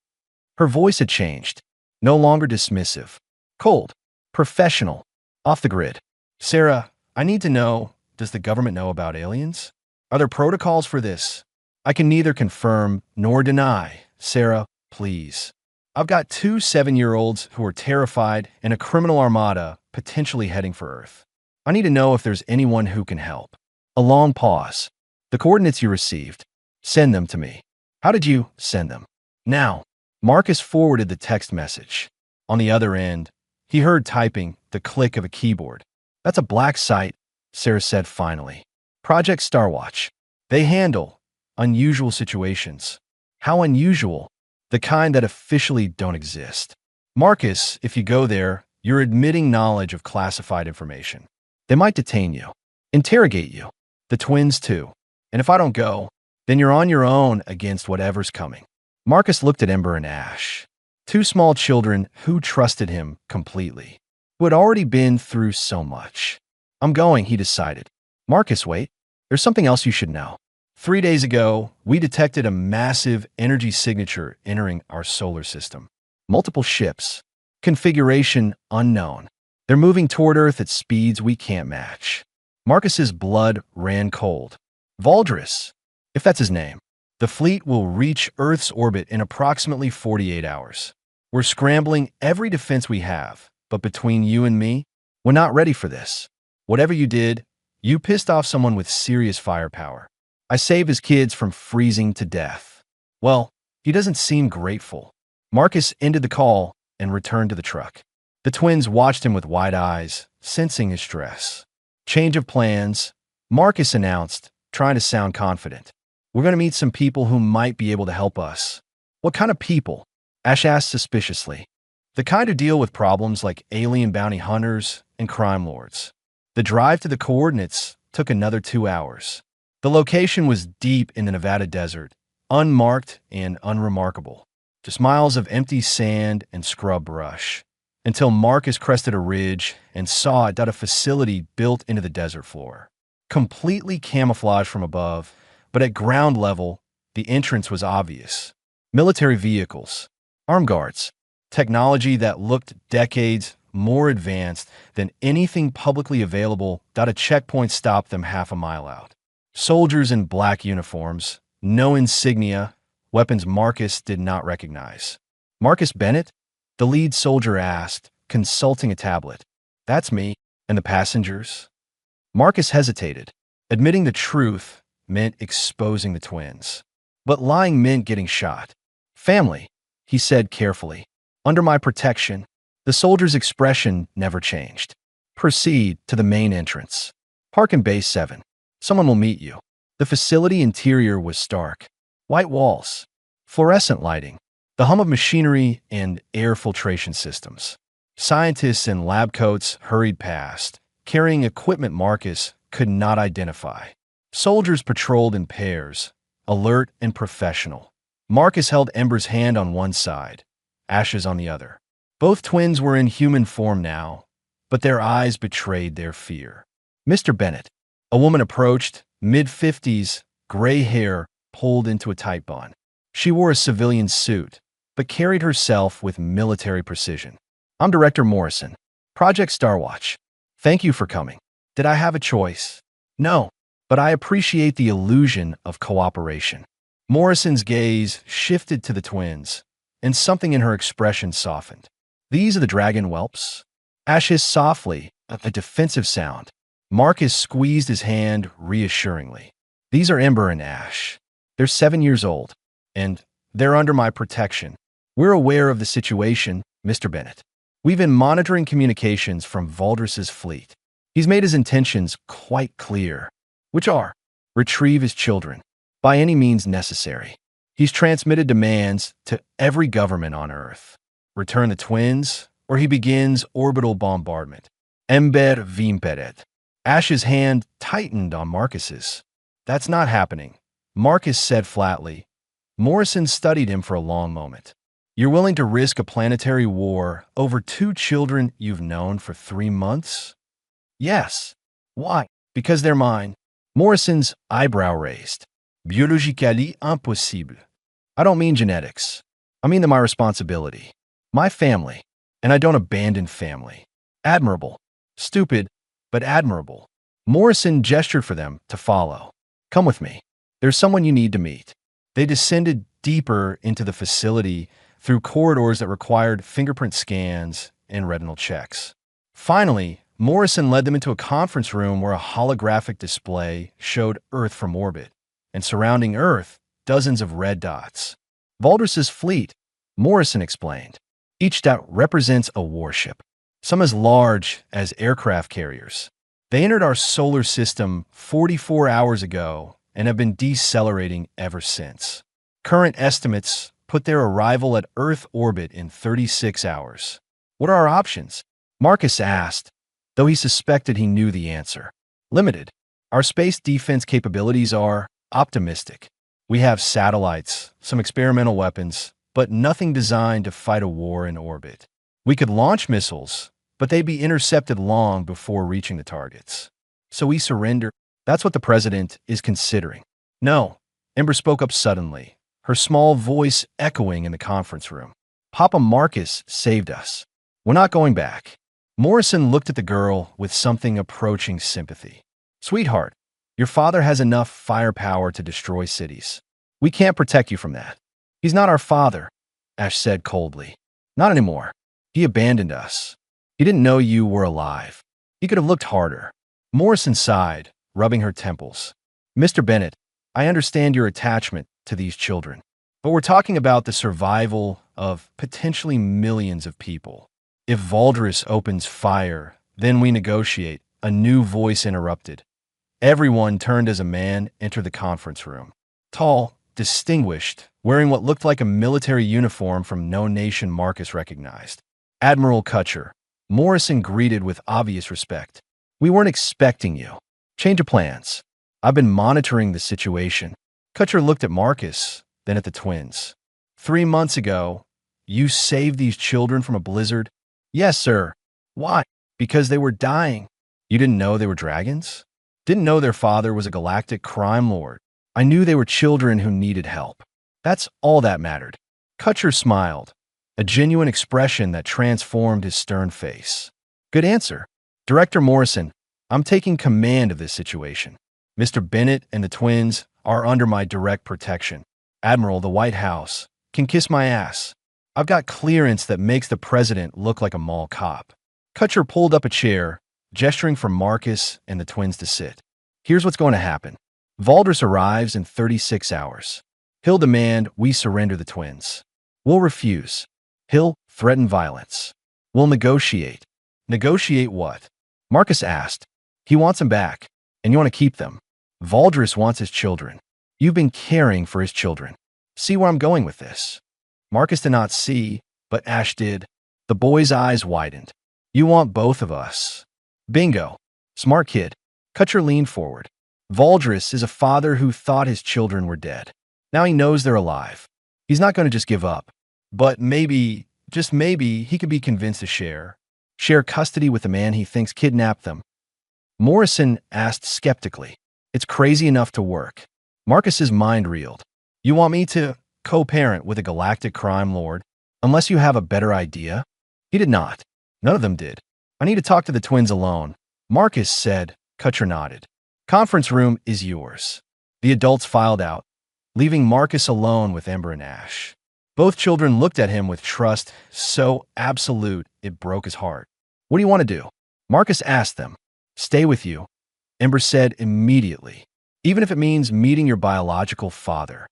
Her voice had changed. No longer dismissive. Cold. Professional. Off the grid. Sarah, I need to know, does the government know about aliens? Are there protocols for this? I can neither confirm nor deny. Sarah, please. I've got two 7-year-olds who are terrified and a criminal armada potentially heading for Earth. I need to know if there's anyone who can help. A long pause. The coordinates you received. Send them to me. How did you send them? Now. Marcus forwarded the text message. On the other end, he heard typing, the click of a keyboard. That's a black site, Sarah said finally. Project Starwatch. They handle unusual situations. How unusual? The kind that officially don't exist. Marcus, if you go there, you're admitting knowledge of classified information. They might detain you, interrogate you, the twins too. And if I don't go, then you're on your own against whatever's coming. Marcus looked at Ember and Ash, two small children who trusted him completely, who had already been through so much. I'm going, he decided. Marcus, wait. There's something else you should know. 3 days ago, we detected a massive energy signature entering our solar system. Multiple ships. Configuration unknown. They're moving toward Earth at speeds we can't match. Marcus's blood ran cold. Valdris, if that's his name. The fleet will reach Earth's orbit in approximately 48 hours. We're scrambling every defense we have, but between you and me, we're not ready for this. Whatever you did, you pissed off someone with serious firepower. I saved his kids from freezing to death. Well, he doesn't seem grateful. Marcus ended the call and returned to the truck. The twins watched him with wide eyes, sensing his stress. Change of plans, Marcus announced, trying to sound confident. We're going to meet some people who might be able to help us. What kind of people? Ash asked suspiciously. The kind who deal with problems like alien bounty hunters and crime lords. The drive to the coordinates took another 2 hours. The location was deep in the Nevada desert, unmarked and unremarkable. Just miles of empty sand and scrub brush, until Marcus crested a ridge and saw it at a facility built into the desert floor. Completely camouflaged from above, but at ground level, the entrance was obvious. Military vehicles, armed guards, technology that looked decades more advanced than anything publicly available. A checkpoint stopped them half a mile out. Soldiers in black uniforms, no insignia, weapons Marcus did not recognize. Marcus Bennett? The lead soldier asked, consulting a tablet. That's me. And the passengers? Marcus hesitated. Admitting the truth meant exposing the twins. But lying meant getting shot. Family, he said carefully. Under my protection. The soldier's expression never changed. Proceed to the main entrance. Park in Base 7. Someone will meet you. The facility interior was stark. White walls, fluorescent lighting, the hum of machinery and air filtration systems. Scientists in lab coats hurried past, carrying equipment Marcus could not identify. Soldiers patrolled in pairs, alert and professional. Marcus held Ember's hand on one side, Ash's on the other. Both twins were in human form now, but their eyes betrayed their fear. Mr. Bennett. A woman approached, mid-50s, gray hair pulled into a tight bun. She wore a civilian suit, but carried herself with military precision. I'm Director Morrison. Project Starwatch. Thank you for coming. Did I have a choice? No, but I appreciate the illusion of cooperation. Morrison's gaze shifted to the twins, and something in her expression softened. These are the dragon whelps? Ash hissed softly, a defensive sound. Marcus squeezed his hand reassuringly. These are Ember and Ash. They're 7 years old, and they're under my protection. We're aware of the situation, Mr. Bennett. We've been monitoring communications from Valdris's fleet. He's made his intentions quite clear, which are retrieve his children by any means necessary. He's transmitted demands to every government on Earth. Return the twins, or he begins orbital bombardment. Ember Vimperet. Ash's hand tightened on Marcus's. That's not happening, Marcus said flatly. Morrison studied him for a long moment. You're willing to risk a planetary war over 2 children you've known for 3 months? Yes. Why? Because they're mine. Morrison's eyebrow raised. Biologically impossible. I don't mean genetics. I mean my responsibility. My family. And I don't abandon family. Admirable. Stupid, but admirable. Morrison gestured for them to follow. Come with me. There's someone you need to meet. They descended deeper into the facility through corridors that required fingerprint scans and retinal checks. Finally, Morrison led them into a conference room where a holographic display showed Earth from orbit, and surrounding Earth, dozens of red dots. Valdris's fleet, Morrison explained. Each dot represents a warship, some as large as aircraft carriers. They entered our solar system 44 hours ago and have been decelerating ever since. Current estimates put their arrival at Earth orbit in 36 hours. What are our options? Marcus asked, though he suspected he knew the answer. Limited. Our space defense capabilities are optimistic. We have satellites, some experimental weapons, but nothing designed to fight a war in orbit. We could launch missiles, but they'd be intercepted long before reaching the targets. So we surrender. That's what the president is considering. No, Ember spoke up suddenly, her small voice echoing in the conference room. Papa Marcus saved us. We're not going back. Morrison looked at the girl with something approaching sympathy. Sweetheart, your father has enough firepower to destroy cities. We can't protect you from that. He's not our father, Ash said coldly. Not anymore. He abandoned us. He didn't know you were alive. He could have looked harder. Morrison sighed, rubbing her temples. Mr. Bennett, I understand your attachment to these children, but we're talking about the survival of potentially millions of people. If Valdris opens fire, then we negotiate, a new voice interrupted. Everyone turned as a man entered the conference room. Tall, distinguished, wearing what looked like a military uniform from no nation Marcus recognized. Admiral Kutcher. Morrison greeted with obvious respect. We weren't expecting you. Change of plans. I've been monitoring the situation. Kutcher looked at Marcus, then at the twins. 3 months ago, you saved these children from a blizzard? Yes, sir. Why? Because they were dying. You didn't know they were dragons? Didn't know their father was a galactic crime lord. I knew they were children who needed help. That's all that mattered. Kutcher smiled, a genuine expression that transformed his stern face. Good answer. Director Morrison, I'm taking command of this situation. Mr. Bennett and the twins are under my direct protection. Admiral, the White House, can kiss my ass. I've got clearance that makes the president look like a mall cop. Kutcher pulled up a chair, gesturing for Marcus and the twins to sit. Here's what's going to happen. Valdris arrives in 36 hours. He'll demand we surrender the twins. We'll refuse. He'll threaten violence. We'll negotiate. Negotiate what? Marcus asked. He wants them back, and you want to keep them. Valdris wants his children. You've been caring for his children. See where I'm going with this? Marcus did not see, but Ash did. The boy's eyes widened. You want both of us. Bingo. Smart kid. Kutcher leaned forward. Valdris is a father who thought his children were dead. Now he knows they're alive. He's not going to just give up. But maybe, just maybe, he could be convinced to share custody with the man he thinks kidnapped them. Morrison asked skeptically. It's crazy enough to work. Marcus's mind reeled. You want me to co-parent with a galactic crime lord, unless you have a better idea? He did not. None of them did. I need to talk to the twins alone. Marcus said. Kutcher nodded. Conference room is yours. The adults filed out, leaving Marcus alone with Ember and Ash. Both children looked at him with trust so absolute it broke his heart. What do you want to do? Marcus asked them. Stay with you, Ember said immediately. even if it means meeting your biological father."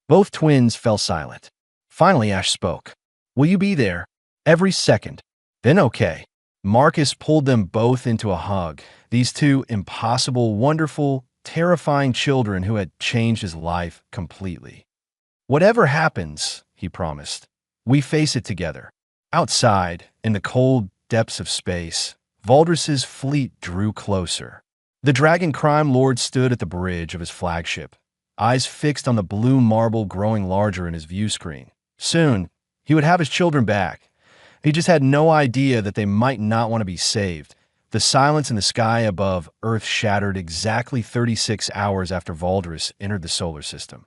Both twins fell silent. Finally, Ash spoke. "Will you be there? Every second." "Then okay." Marcus pulled them both into a hug. These two impossible, wonderful, terrifying children who had changed his life completely. "Whatever happens," he promised, "we face it together." Outside, in the cold depths of space, Valdris's fleet drew closer. The dragon crime lord stood at the bridge of his flagship, eyes fixed on the blue marble growing larger in his view screen. Soon, he would have his children back. He just had no idea that they might not want to be saved. The silence in the sky above Earth shattered exactly 36 hours after Valdris entered the solar system.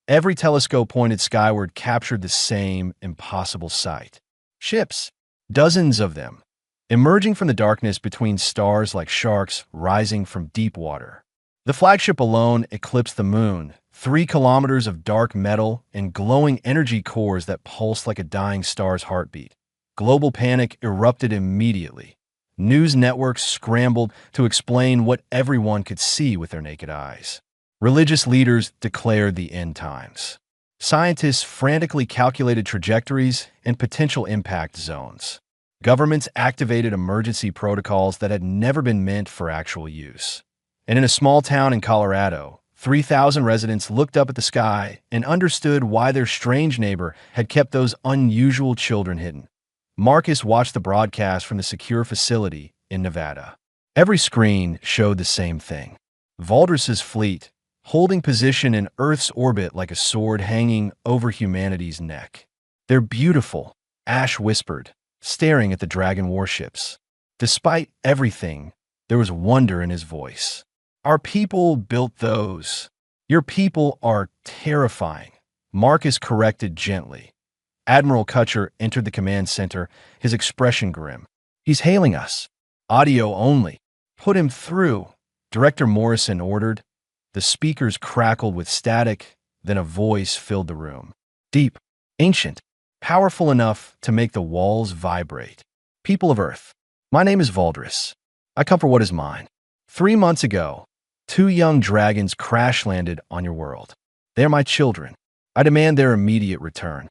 Every telescope pointed skyward captured the same impossible sight. Ships, dozens of them, emerging from the darkness between stars like sharks rising from deep water. The flagship alone eclipsed the moon, 3 kilometers of dark metal and glowing energy cores that pulsed like a dying star's heartbeat. Global panic erupted immediately. News networks scrambled to explain what everyone could see with their naked eyes. Religious leaders declared the end times. Scientists frantically calculated trajectories and potential impact zones. Governments activated emergency protocols that had never been meant for actual use. And in a small town in Colorado, 3,000 residents looked up at the sky and understood why their strange neighbor had kept those unusual children hidden. Marcus watched the broadcast from the secure facility in Nevada. Every screen showed the same thing. Valdris's fleet, holding position in Earth's orbit like a sword hanging over humanity's neck. "They're beautiful," Ash whispered, staring at the dragon warships. Despite everything, there was wonder in his voice. "Our people built those. Your people are terrifying," Marcus corrected gently. Admiral Kutcher entered the command center, his expression grim. "He's hailing us. Audio only. Put him through," Director Morrison ordered. The speakers crackled with static, then a voice filled the room. Deep, ancient, powerful enough to make the walls vibrate. "People of Earth, my name is Valdris. I come for what is mine. 3 months ago, 2 young dragons crash-landed on your world. They are my children. I demand their immediate return."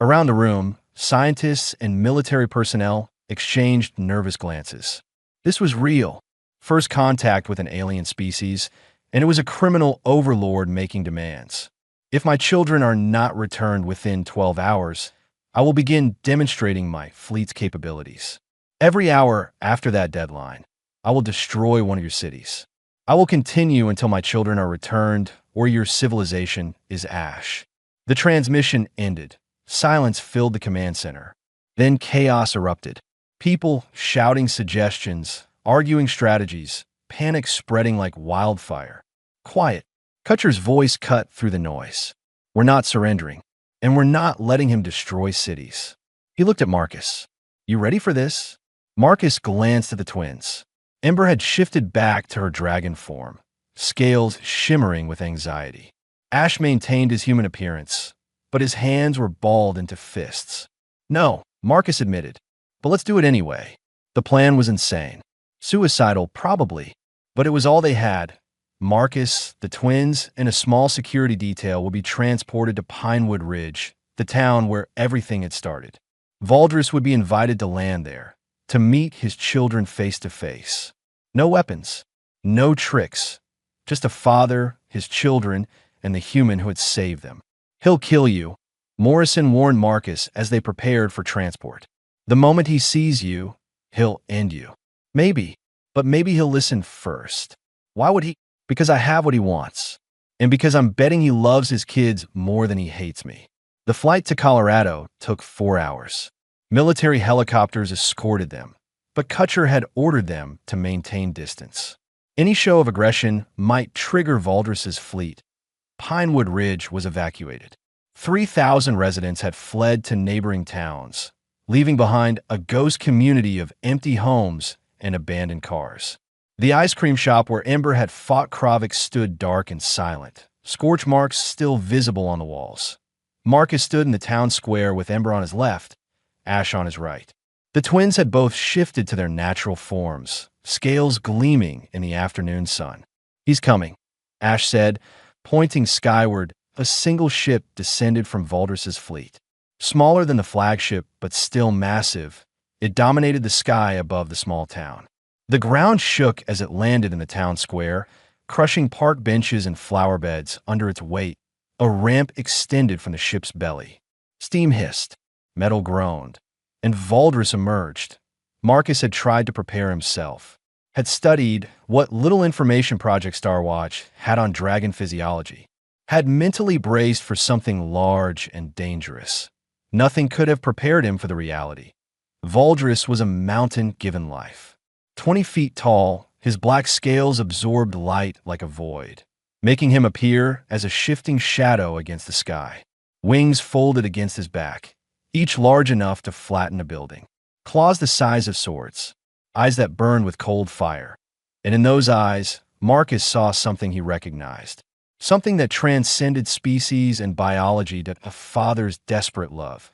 Around the room, scientists and military personnel exchanged nervous glances. This was real. First contact with an alien species, and it was a criminal overlord making demands. "If my children are not returned within 12 hours, I will begin demonstrating my fleet's capabilities. Every hour after that deadline, I will destroy one of your cities. I will continue until my children are returned or your civilization is ash." The transmission ended. Silence filled the command center. Then chaos erupted. People shouting suggestions, arguing strategies, panic spreading like wildfire. "Quiet." Kutcher's voice cut through the noise. "We're not surrendering, and we're not letting him destroy cities." He looked at Marcus. "You ready for this?" Marcus glanced at the twins. Ember had shifted back to her dragon form, scales shimmering with anxiety. Ash maintained his human appearance, but his hands were balled into fists. "No," Marcus admitted, "but let's do it anyway." The plan was insane. Suicidal, probably, but it was all they had. Marcus, the twins, and a small security detail would be transported to Pinewood Ridge, the town where everything had started. Valdris would be invited to land there, to meet his children face to face. No weapons, no tricks, just a father, his children, and the human who had saved them. "He'll kill you," Morrison warned Marcus as they prepared for transport. "The moment he sees you, he'll end you. Maybe, but maybe he'll listen first." "Why would he?" "Because I have what he wants. And because I'm betting he loves his kids more than he hates me." The flight to Colorado took 4 hours. Military helicopters escorted them, but Kutcher had ordered them to maintain distance. Any show of aggression might trigger Valdris's fleet. Pinewood Ridge was evacuated. 3,000 residents had fled to neighboring towns, leaving behind a ghost community of empty homes and abandoned cars. The ice cream shop where Ember had fought Kravik stood dark and silent, scorch marks still visible on the walls. Marcus stood in the town square with Ember on his left, Ash on his right. The twins had both shifted to their natural forms, scales gleaming in the afternoon sun. "He's coming," Ash said, pointing skyward. A single ship descended from Valdris's fleet. Smaller than the flagship, but still massive, it dominated the sky above the small town. The ground shook as it landed in the town square, crushing park benches and flower beds under its weight. A ramp extended from the ship's belly. Steam hissed, metal groaned, and Valdris emerged. Marcus had tried to prepare himself, had studied what little information Project Starwatch had on dragon physiology, had mentally braced for something large and dangerous. Nothing could have prepared him for the reality. Valdris was a mountain given life. 20 feet tall, his black scales absorbed light like a void, making him appear as a shifting shadow against the sky. Wings folded against his back, each large enough to flatten a building. Claws the size of swords, eyes that burned with cold fire. And in those eyes, Marcus saw something he recognized. Something that transcended species and biology to a father's desperate love.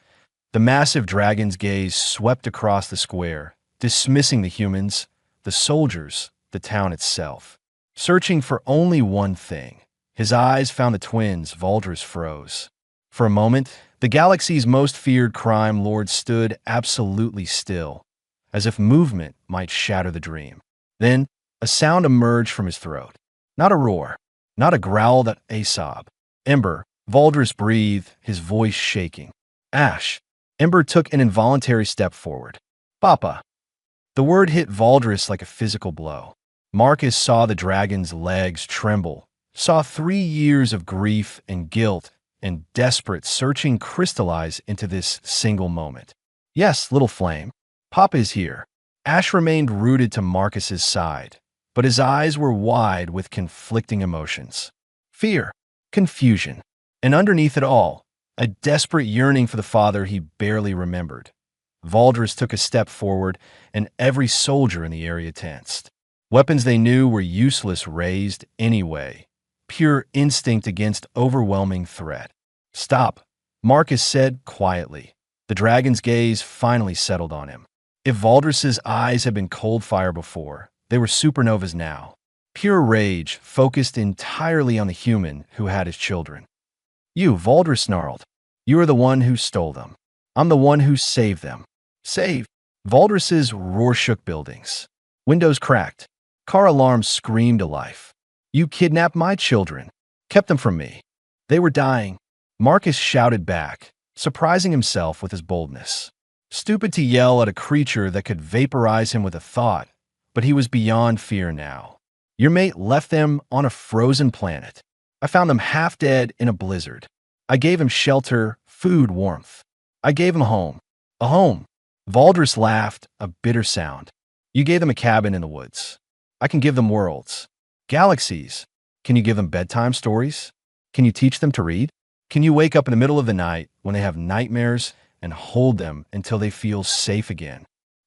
The massive dragon's gaze swept across the square, dismissing the humans, the soldiers, the town itself. Searching for only one thing. His eyes found the twins. Valdris froze. For a moment, the galaxy's most feared crime lord stood absolutely still, as if movement might shatter the dream. Then, a sound emerged from his throat. Not a roar, not a growl, but a sob. Ember, Valdris breathed, his voice shaking. Ash. Ember took an involuntary step forward. Papa. The word hit Valdris like a physical blow. Marcus saw the dragon's legs tremble, saw 3 years of grief and guilt and desperate searching crystallize into this single moment. Yes, little flame. Papa is here. Ash remained rooted to Marcus's side, but his eyes were wide with conflicting emotions. Fear, confusion, and underneath it all, a desperate yearning for the father he barely remembered. Valdris took a step forward, and every soldier in the area tensed. Weapons they knew were useless raised anyway, pure instinct against overwhelming threat. Stop, Marcus said quietly. The dragon's gaze finally settled on him. If Valdris's eyes had been cold fire before, they were supernovas now. Pure rage focused entirely on the human who had his children. You, Valdris snarled. You are the one who stole them. I'm the one who saved them. Saved. Valdris's roar shook buildings. Windows cracked. Car alarms screamed to life. You kidnapped my children. Kept them from me. They were dying. Marcus shouted back, surprising himself with his boldness. Stupid to yell at a creature that could vaporize him with a thought, but he was beyond fear now. Your mate left them on a frozen planet. I found them half dead in a blizzard. I gave him shelter, food, warmth. I gave him a home. A home. Valdris laughed, a bitter sound. You gave them a cabin in the woods. I can give them worlds. Galaxies. Can you give them bedtime stories? Can you teach them to read? Can you wake up in the middle of the night when they have nightmares and hold them until they feel safe again?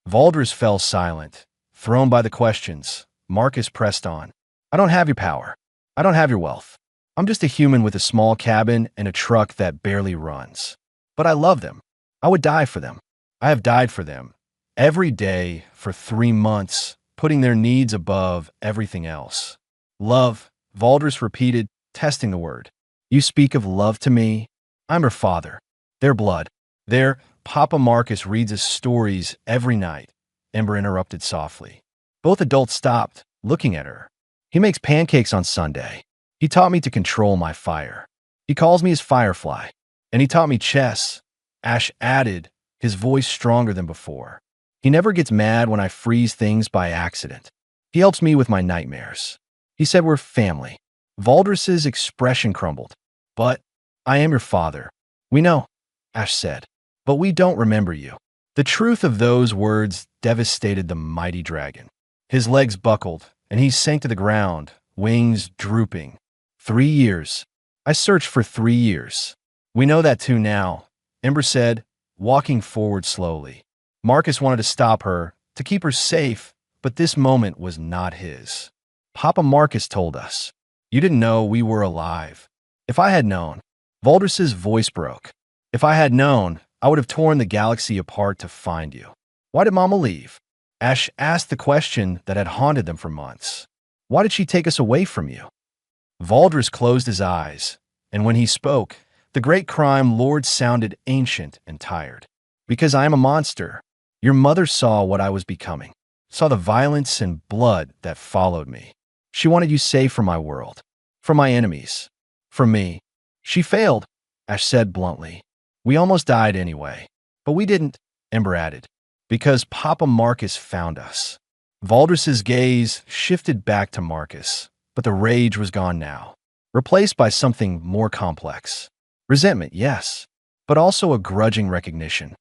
Valdris fell silent, thrown by the questions. Marcus pressed on. I don't have your power. I don't have your wealth. I'm just a human with a small cabin and a truck that barely runs. But I love them. I would die for them. I have died for them. Every day for 3 months, putting their needs above everything else. Love, Valdris repeated, testing the word. You speak of love to me. I'm her father. Their blood. Their Papa Marcus reads us stories every night, Ember interrupted softly. Both adults stopped, looking at her. He makes pancakes on Sunday. He taught me to control my fire. He calls me his firefly. And he taught me chess. Ash added, his voice stronger than before. He never gets mad when I freeze things by accident. He helps me with my nightmares. He said we're family. Valdris's expression crumbled. But I am your father. We know, Ash said. But we don't remember you. The truth of those words devastated the mighty dragon. His legs buckled, and he sank to the ground, wings drooping. 3 years. I searched for 3 years. We know that too now, Ember said, walking forward slowly. Marcus wanted to stop her, to keep her safe, but this moment was not his. Papa Marcus told us. You didn't know we were alive. If I had known, Valdris's voice broke. If I had known, I would have torn the galaxy apart to find you. Why did Mama leave? Ash asked the question that had haunted them for months. Why did she take us away from you? Valdris closed his eyes, and when he spoke, the great crime lord sounded ancient and tired. Because I am a monster. Your mother saw what I was becoming, saw the violence and blood that followed me. She wanted you safe from my world, from my enemies, from me. She failed, Ash said bluntly. We almost died anyway. But we didn't, Ember added, because Papa Marcus found us. Valdris's gaze shifted back to Marcus, but the rage was gone now, replaced by something more complex. Resentment, yes, but also a grudging recognition.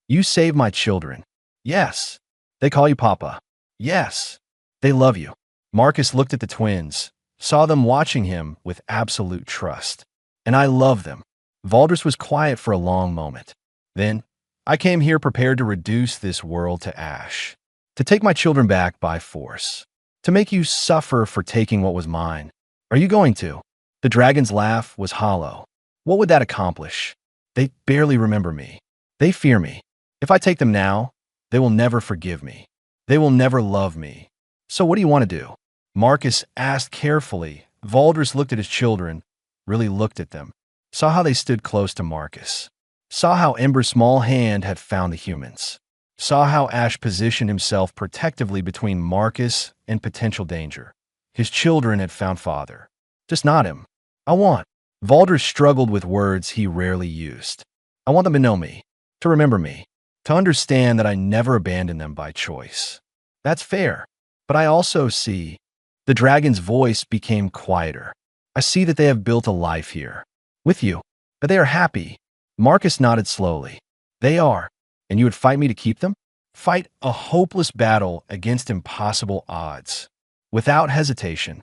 You saved my children. Yes. They call you Papa. Yes. They love you. Marcus looked at the twins, saw them watching him with absolute trust. And I love them. Valdris was quiet for a long moment. Then, I came here prepared to reduce this world to ash, to take my children back by force, to make you suffer for taking what was mine. Are you going to? The dragon's laugh was hollow. What would that accomplish? They barely remember me. They fear me. If I take them now, they will never forgive me. They will never love me. So what do you want to do? Marcus asked carefully. Valdris looked at his children, really looked at them, saw how they stood close to Marcus, saw how Ember's small hand had found the humans, saw how Ash positioned himself protectively between Marcus and potential danger. His children had found father. Just not him. I want. Valdris struggled with words he rarely used. I want them to know me, to remember me, to understand that I never abandoned them by choice. That's fair. But I also see. The dragon's voice became quieter. I see that they have built a life here. With you. That they are happy. Marcus nodded slowly. They are. And you would fight me to keep them? Fight a hopeless battle against impossible odds. Without hesitation.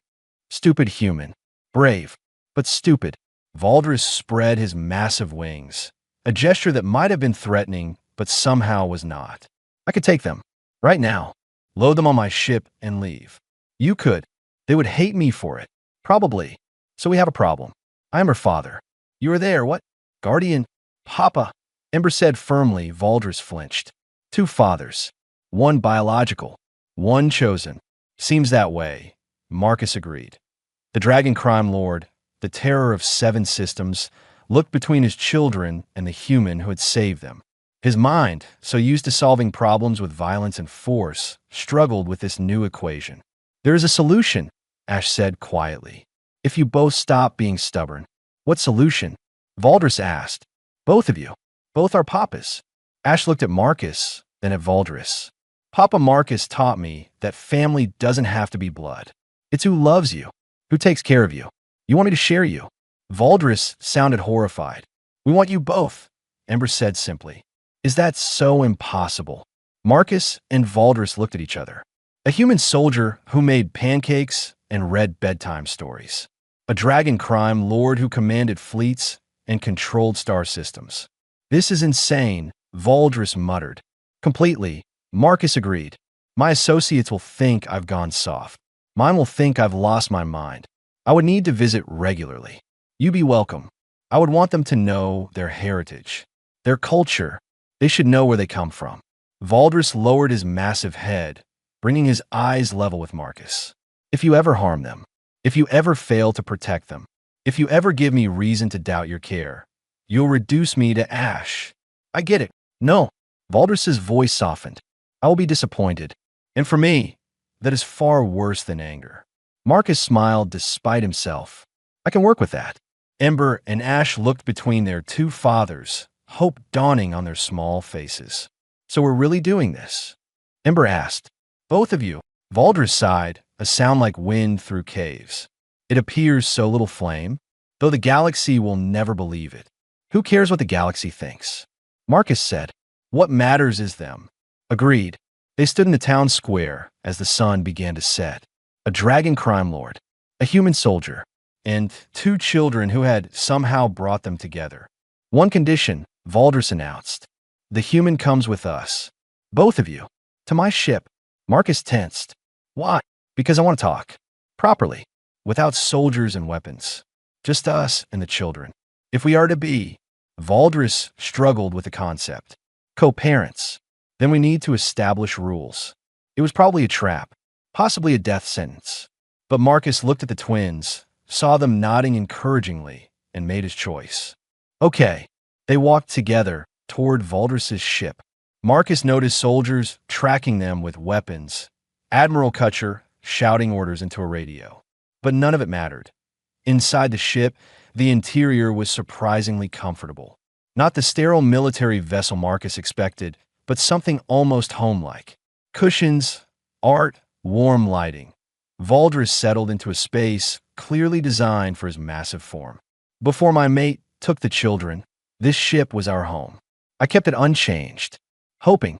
Stupid human. Brave. But stupid. Valdris spread his massive wings. A gesture that might have been threatening, but somehow was not. I could take them. Right now. Load them on my ship and leave. You could. They would hate me for it. Probably. So we have a problem. I am her father. You are there, what? Guardian? Papa. Ember said firmly. Valdris flinched. Two fathers. One biological. One chosen. Seems that way. Marcus agreed. The dragon crime lord, the terror of 7 systems, looked between his children and the human who had saved them. His mind, so used to solving problems with violence and force, struggled with this new equation. There is a solution, Ash said quietly. If you both stop being stubborn. What solution? Valdris asked. Both of you. Both are papas. Ash looked at Marcus, then at Valdris. Papa Marcus taught me that family doesn't have to be blood. It's who loves you, who takes care of you. You want me to share you? Valdris sounded horrified. We want you both, Ember said simply. Is that so impossible? Marcus and Valdris looked at each other. A human soldier who made pancakes and read bedtime stories. A dragon crime lord who commanded fleets and controlled star systems. This is insane, Valdris muttered. Completely, Marcus agreed. My associates will think I've gone soft. Mine will think I've lost my mind. I would need to visit regularly. You be welcome. I would want them to know their heritage, their culture. They should know where they come from. Valdris lowered his massive head, bringing his eyes level with Marcus. If you ever harm them, if you ever fail to protect them, if you ever give me reason to doubt your care, you'll reduce me to ash. I get it. No. Valdris's voice softened. I will be disappointed. And for me, that is far worse than anger. Marcus smiled despite himself. I can work with that. Ember and Ash looked between their two fathers, hope dawning on their small faces. So we're really doing this? Ember asked. Both of you. Valdris sighed, a sound like wind through caves. It appears so little flame, though the galaxy will never believe it. Who cares what the galaxy thinks? Marcus said. What matters is them. Agreed. They stood in the town square as the sun began to set. A dragon crime lord, a human soldier, and 2 children who had somehow brought them together. One condition, Valdris announced. The human comes with us. Both of you. To my ship. Marcus tensed. Why? Because I want to talk. Properly. Without soldiers and weapons. Just us and the children. If we are to be. Valdris struggled with the concept. Co-parents. Then we need to establish rules. It was probably a trap. Possibly a death sentence. But Marcus looked at the twins, saw them nodding encouragingly, and made his choice. Okay. They walked together toward Valdris's ship. Marcus noticed soldiers tracking them with weapons, Admiral Kutcher shouting orders into a radio. But none of it mattered. Inside the ship, the interior was surprisingly comfortable. Not the sterile military vessel Marcus expected, but something almost home-like. Cushions, art, warm lighting. Valdris settled into a space clearly designed for his massive form. Before my mate took the children, this ship was our home. I kept it unchanged, hoping.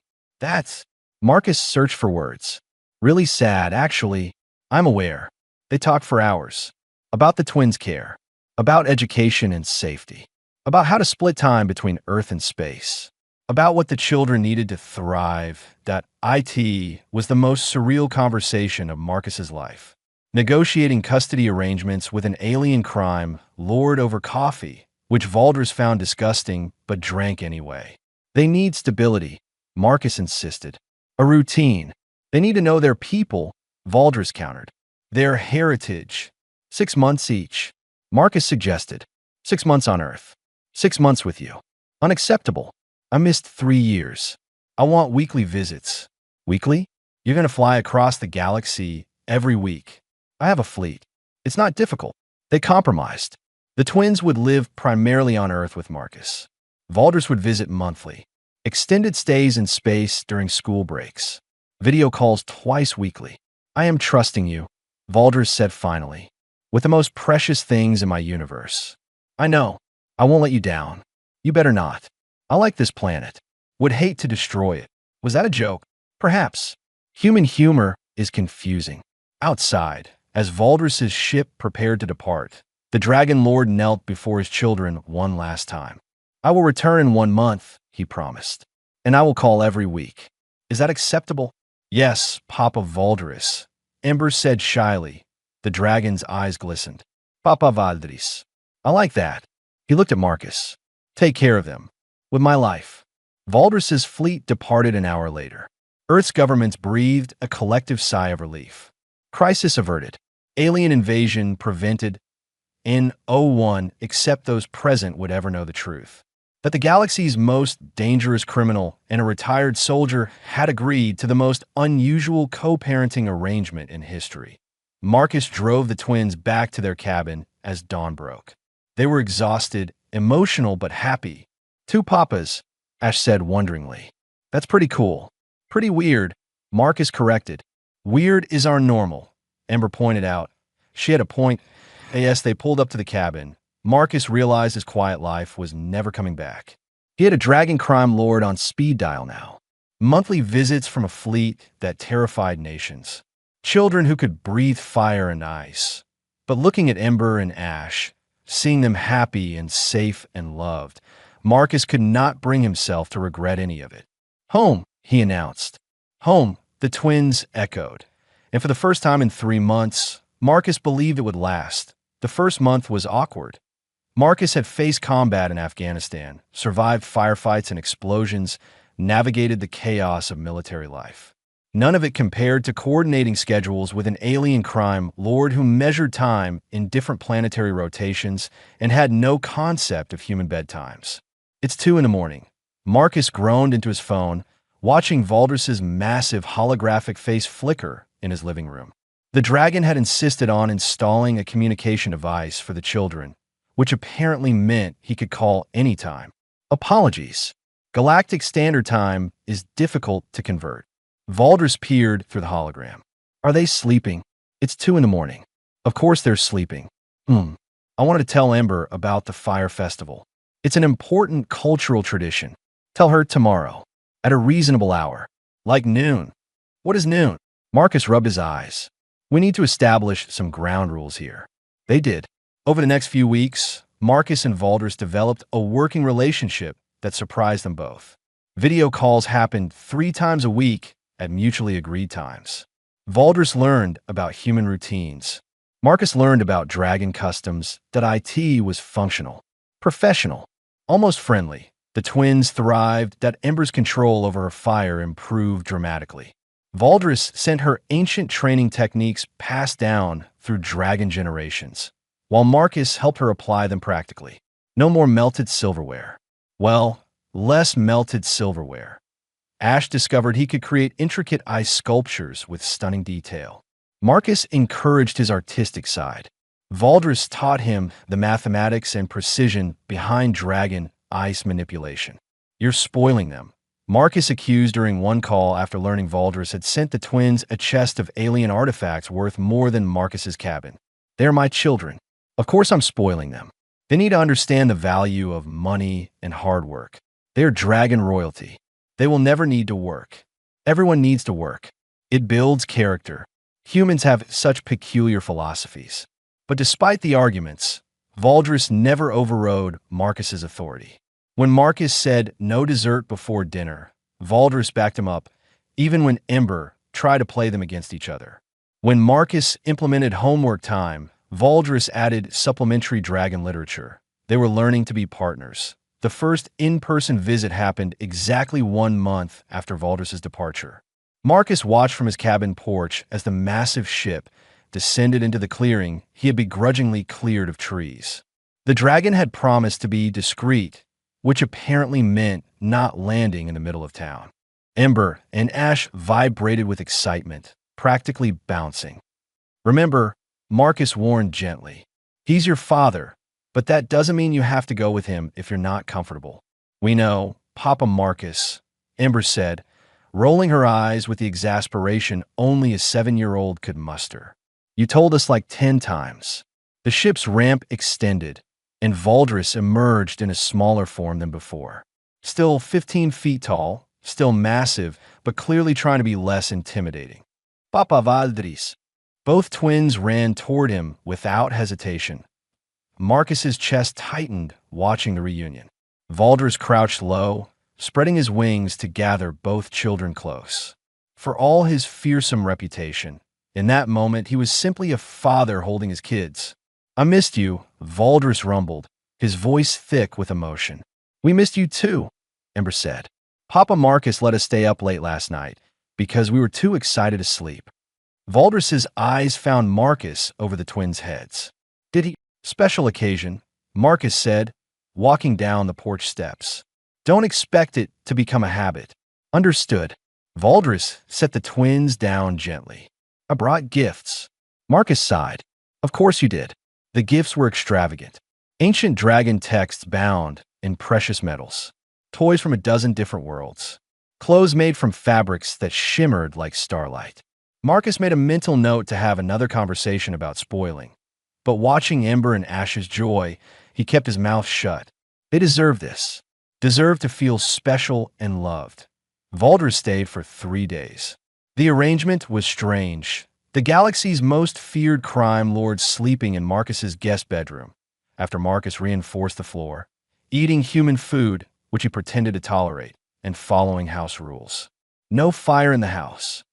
Marcus searched for words. Really sad, actually. I'm aware. They talked for hours. About the twins' care. About education and safety. About how to split time between Earth and space. About what the children needed to thrive. It was the most surreal conversation of Marcus's life. Negotiating custody arrangements with an alien crime lord over coffee, which Valdris found disgusting but drank anyway. They need stability, Marcus insisted. A routine. They need to know their people, Valdris countered. Their heritage. 6 months each. Marcus suggested. 6 months on Earth. 6 months with you. Unacceptable. I missed 3 years. I want weekly visits. Weekly? You're going to fly across the galaxy every week. I have a fleet. It's not difficult. They compromised. The twins would live primarily on Earth with Marcus. Valdris would visit monthly. Extended stays in space during school breaks. Video calls twice weekly. I am trusting you, Valdris said finally, with the most precious things in my universe. I know. I won't let you down. You better not. I like this planet. Would hate to destroy it. Was that a joke? Perhaps. Human humor is confusing. Outside, as Valdris's ship prepared to depart, the Dragon Lord knelt before his children one last time. I will return in 1 month, he promised, and I will call every week. Is that acceptable? Yes, Papa Valdris, Ember said shyly. The dragon's eyes glistened. Papa Valdris. I like that. He looked at Marcus. Take care of them. With my life. Valdris's fleet departed an hour later. Earth's governments breathed a collective sigh of relief. Crisis averted. Alien invasion prevented. In 01, except those present would ever know the truth. That the galaxy's most dangerous criminal and a retired soldier had agreed to the most unusual co-parenting arrangement in history. Marcus drove the twins back to their cabin as dawn broke. They were exhausted, emotional but happy. 2 papas, Ash said wonderingly. That's pretty cool. Pretty weird, Marcus corrected. Weird is our normal, Ember pointed out. She had a point. As they pulled up to the cabin, Marcus realized his quiet life was never coming back. He had a dragon crime lord on speed dial now. Monthly visits from a fleet that terrified nations. Children who could breathe fire and ice. But looking at Ember and Ash, seeing them happy and safe and loved, Marcus could not bring himself to regret any of it. Home, he announced. Home, the twins echoed. And for the first time in 3 months, Marcus believed it would last. The first month was awkward. Marcus had faced combat in Afghanistan, survived firefights and explosions, navigated the chaos of military life. None of it compared to coordinating schedules with an alien crime lord who measured time in different planetary rotations and had no concept of human bedtimes. It's 2 a.m. Marcus groaned into his phone, watching Valdris's massive holographic face flicker in his living room. The dragon had insisted on installing a communication device for the children, which apparently meant he could call anytime. Apologies. Galactic Standard Time is difficult to convert. Valdris peered through the hologram. Are they sleeping? It's 2 a.m. Of course they're sleeping. I wanted to tell Ember about the Fire Festival. It's an important cultural tradition. Tell her tomorrow, at a reasonable hour. Like noon. What is noon? Marcus rubbed his eyes. We need to establish some ground rules here. They did. Over the next few weeks, Marcus and Valdris developed a working relationship that surprised them both. Video calls happened 3 times a week at mutually agreed times. Valdris learned about human routines. Marcus learned about dragon customs. That was functional, professional, almost friendly. The twins thrived. That Ember's control over her fire improved dramatically. Valdris sent her ancient training techniques passed down through dragon generations. while Marcus helped her apply them practically. No more melted silverware. Well, less melted silverware. Ash discovered he could create intricate ice sculptures with stunning detail. Marcus encouraged his artistic side. Valdris taught him the mathematics and precision behind dragon ice manipulation. You're spoiling them, Marcus accused during one call after learning Valdris had sent the twins a chest of alien artifacts worth more than Marcus's cabin. They're my children. Of course I'm spoiling them. They need to understand the value of money and hard work. They're dragon royalty. They will never need to work. Everyone needs to work. It builds character. Humans have such peculiar philosophies. But despite the arguments, Valdris never overrode Marcus's authority. When Marcus said no dessert before dinner, Valdris backed him up, even when Ember tried to play them against each other. When Marcus implemented homework time, Valdris added supplementary dragon literature. They were learning to be partners. The first in-person visit happened exactly 1 month after Valdris's departure. Marcus watched from his cabin porch as the massive ship descended into the clearing he had begrudgingly cleared of trees. The dragon had promised to be discreet, which apparently meant not landing in the middle of town. Ember and Ash vibrated with excitement, practically bouncing. Remember, Marcus warned gently. He's your father, but that doesn't mean you have to go with him if you're not comfortable. We know, Papa Marcus, Ember said, rolling her eyes with the exasperation only a 7-year-old could muster. You told us like 10 times. The ship's ramp extended, and Valdris emerged in a smaller form than before. Still 15 feet tall, still massive, but clearly trying to be less intimidating. Papa Valdris. Both twins ran toward him without hesitation. Marcus's chest tightened, watching the reunion. Valdris crouched low, spreading his wings to gather both children close. For all his fearsome reputation, in that moment he was simply a father holding his kids. I missed you, Valdris rumbled, his voice thick with emotion. We missed you too, Ember said. Papa Marcus let us stay up late last night because we were too excited to sleep. Valdris's eyes found Marcus over the twins' heads. Did he? Special occasion, Marcus said, walking down the porch steps. Don't expect it to become a habit. Understood. Valdris set the twins down gently. I brought gifts. Marcus sighed. Of course you did. The gifts were extravagant. Ancient dragon texts bound in precious metals. Toys from a dozen different worlds. Clothes made from fabrics that shimmered like starlight. Marcus made a mental note to have another conversation about spoiling. But watching Ember and Ash's joy, he kept his mouth shut. They deserve this. Deserve to feel special and loved. Valdris stayed for 3 days. The arrangement was strange. The galaxy's most feared crime lord sleeping in Marcus's guest bedroom, after Marcus reinforced the floor, eating human food, which he pretended to tolerate, and following house rules. No fire in the house.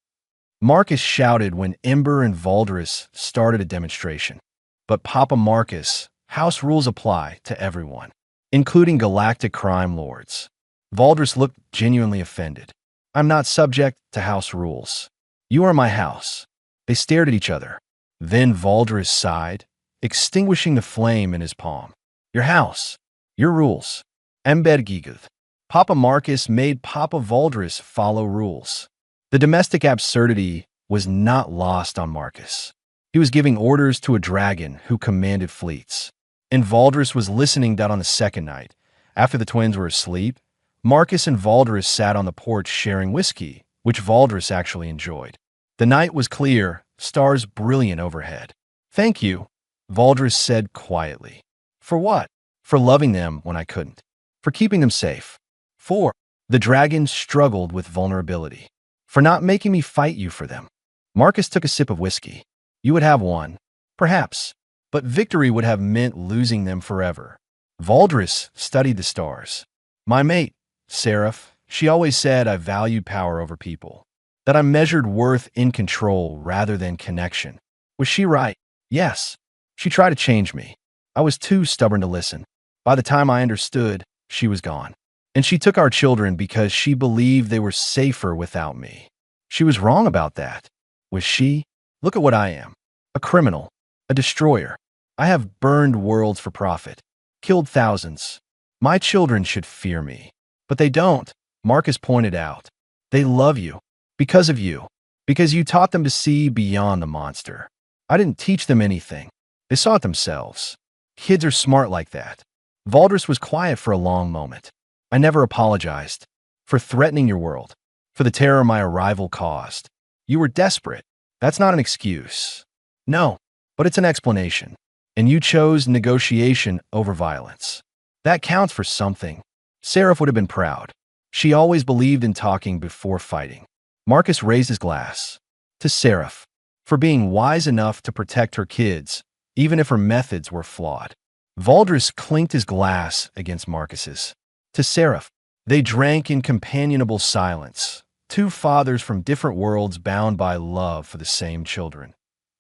Marcus shouted when Ember and Valdris started a demonstration. But Papa Marcus, house rules apply to everyone, including galactic crime lords. Valdris looked genuinely offended. I'm not subject to house rules. You are my house. They stared at each other. Then Valdris sighed, extinguishing the flame in his palm. Your house. Your rules. Embed Giguth. Papa Marcus made Papa Valdris follow rules. The domestic absurdity was not lost on Marcus. He was giving orders to a dragon who commanded fleets. And Valdris was listening down on the second night. After the twins were asleep, Marcus and Valdris sat on the porch sharing whiskey, which Valdris actually enjoyed. The night was clear, stars brilliant overhead. Thank you, Valdris said quietly. For what? For loving them when I couldn't. For keeping them safe. For the dragon struggled with vulnerability. For not making me fight you for them. Marcus took a sip of whiskey. You would have won, perhaps, but victory would have meant losing them forever. Valdris studied the stars. My mate, Seraph, she always said I valued power over people, that I measured worth in control rather than connection. Was she right? Yes. She tried to change me. I was too stubborn to listen. By the time I understood, she was gone. And she took our children because she believed they were safer without me. She was wrong about that. Was she? Look at what I am. A criminal. A destroyer. I have burned worlds for profit, killed thousands. My children should fear me. But they don't, Marcus pointed out. They love you. Because of you. Because you taught them to see beyond the monster. I didn't teach them anything. They saw it themselves. Kids are smart like that. Valdris was quiet for a long moment. I never apologized. For threatening your world. For the terror my arrival caused. You were desperate. That's not an excuse. No, but it's an explanation. And you chose negotiation over violence. That counts for something. Seraph would have been proud. She always believed in talking before fighting. Marcus raised his glass. To Seraph. For being wise enough to protect her kids, even if her methods were flawed. Valdris clinked his glass against Marcus's. To Seraph. They drank in companionable silence. Two fathers from different worlds bound by love for the same children.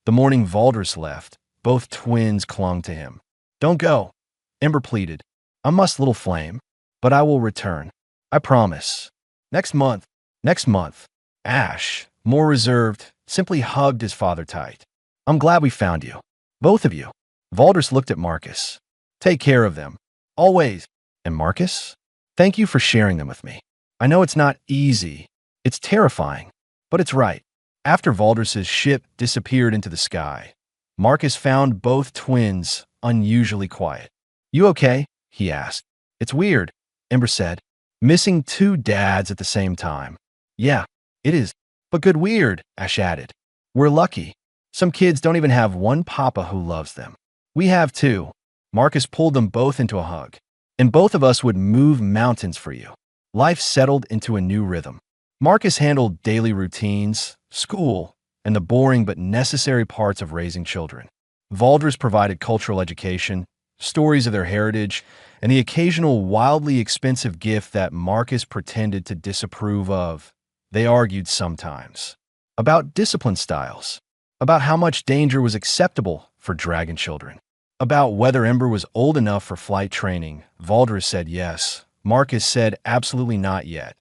The morning Valdris left, both twins clung to him. Don't go, Ember pleaded. I must, little flame, but I will return. I promise. Next month. Next month. Ash, more reserved, simply hugged his father tight. I'm glad we found you. Both of you. Valdris looked at Marcus. Take care of them. Always. And Marcus? Thank you for sharing them with me. I know it's not easy. It's terrifying. But it's right. After Valdris's ship disappeared into the sky, Marcus found both twins unusually quiet. You okay? He asked. It's weird, Ember said. Missing two dads at the same time. Yeah, it is. But good weird, Ash added. We're lucky. Some kids don't even have one papa who loves them. We have two. Marcus pulled them both into a hug. And both of us would move mountains for you. Life settled into a new rhythm. Marcus handled daily routines, school, and the boring but necessary parts of raising children. Valdris provided cultural education, stories of their heritage, and the occasional wildly expensive gift that Marcus pretended to disapprove of. They argued sometimes. About discipline styles. About how much danger was acceptable for dragon children. About whether Ember was old enough for flight training. Valdris said yes. Marcus said absolutely not yet.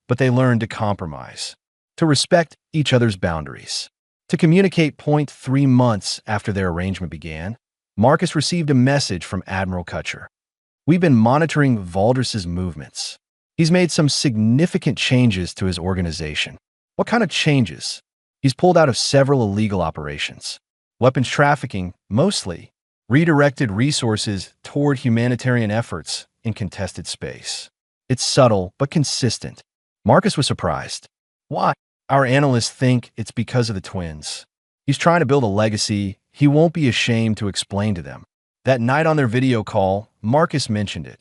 But they learned to compromise. To respect each other's boundaries. To communicate. 3 months after their arrangement began, Marcus received a message from Admiral Kutcher. We've been monitoring Valdris's movements. He's made some significant changes to his organization. What kind of changes? He's pulled out of several illegal operations. Weapons trafficking, mostly. Redirected resources toward humanitarian efforts in contested space. It's subtle, but consistent. Marcus was surprised. Why? Our analysts think it's because of the twins. He's trying to build a legacy he won't be ashamed to explain to them. That night on their video call, Marcus mentioned it.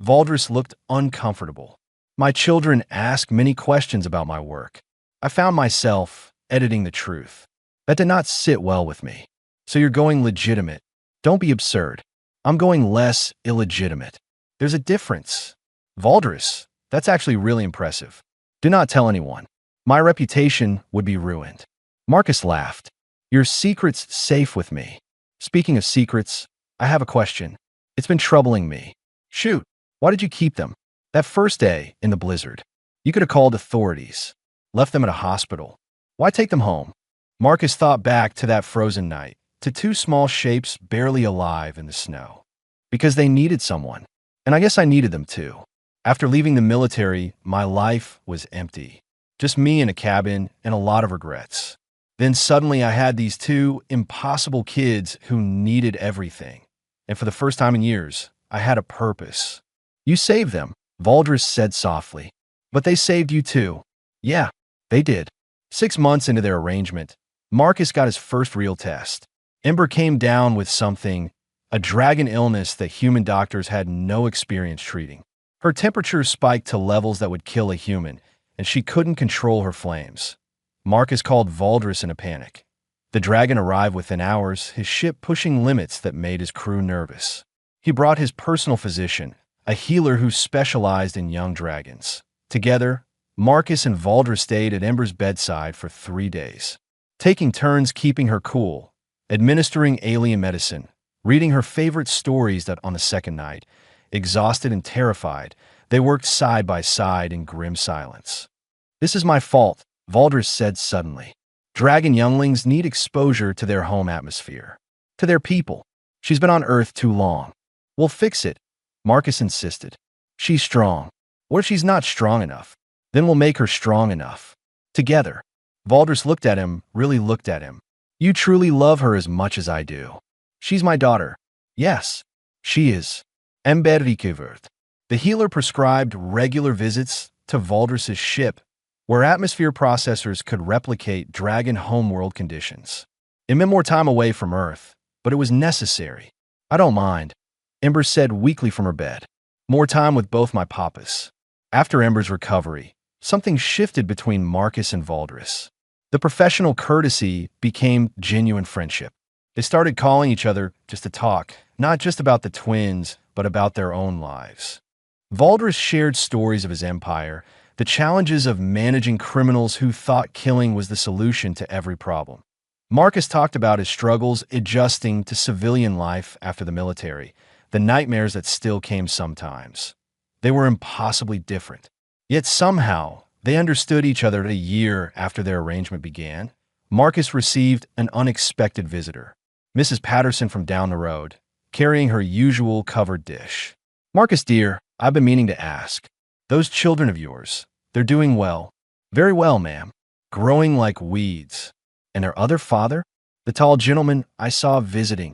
Valdris looked uncomfortable. My children ask many questions about my work. I found myself editing the truth. That did not sit well with me. So you're going legitimate. Don't be absurd. I'm going less illegitimate. There's a difference. Valdris, that's actually really impressive. Do not tell anyone. My reputation would be ruined. Marcus laughed. Your secret's safe with me. Speaking of secrets, I have a question. It's been troubling me. Shoot, why did you keep them? That first day in the blizzard. You could have called authorities. Left them at a hospital. Why take them home? Marcus thought back to that frozen night. To two small shapes barely alive in the snow. Because they needed someone. And I guess I needed them too. After leaving the military, my life was empty. Just me in a cabin and a lot of regrets. Then suddenly I had these two impossible kids who needed everything. And for the first time in years, I had a purpose. You saved them, Valdris said softly. But they saved you too. Yeah, they did. 6 months into their arrangement, Marcus got his first real test. Ember came down with something, a dragon illness that human doctors had no experience treating. Her temperature spiked to levels that would kill a human, and she couldn't control her flames. Marcus called Valdris in a panic. The dragon arrived within hours, his ship pushing limits that made his crew nervous. He brought his personal physician, a healer who specialized in young dragons. Together, Marcus and Valdris stayed at Ember's bedside for 3 days, taking turns keeping her cool, administering alien medicine, reading her favorite stories. That on the second night, exhausted and terrified, they worked side by side in grim silence. This is my fault, Valdris said suddenly. Dragon younglings need exposure to their home atmosphere, to their people. She's been on Earth too long. We'll fix it, Marcus insisted. She's strong. What if she's not strong enough? Then we'll make her strong enough. Together. Valdris looked at him, really looked at him. You truly love her as much as I do. She's my daughter. Yes, she is. Emberrikevert. The healer prescribed regular visits to Valdris's ship, where atmosphere processors could replicate dragon homeworld conditions. It meant more time away from Earth, but it was necessary. I don't mind, Ember said weakly from her bed. More time with both my papas. After Ember's recovery, something shifted between Marcus and Valdris. The professional courtesy became genuine friendship. They started calling each other just to talk, not just about the twins, but about their own lives. Valdris shared stories of his empire, the challenges of managing criminals who thought killing was the solution to every problem. Marcus talked about his struggles adjusting to civilian life after the military, the nightmares that still came sometimes. They were impossibly different. Yet somehow, they understood each other a year after their arrangement began. Marcus received an unexpected visitor, Mrs. Patterson from down the road, carrying her usual covered dish. Marcus, dear, I've been meaning to ask. Those children of yours, they're doing well. Very well, ma'am. Growing like weeds. And their other father? The tall gentleman I saw visiting.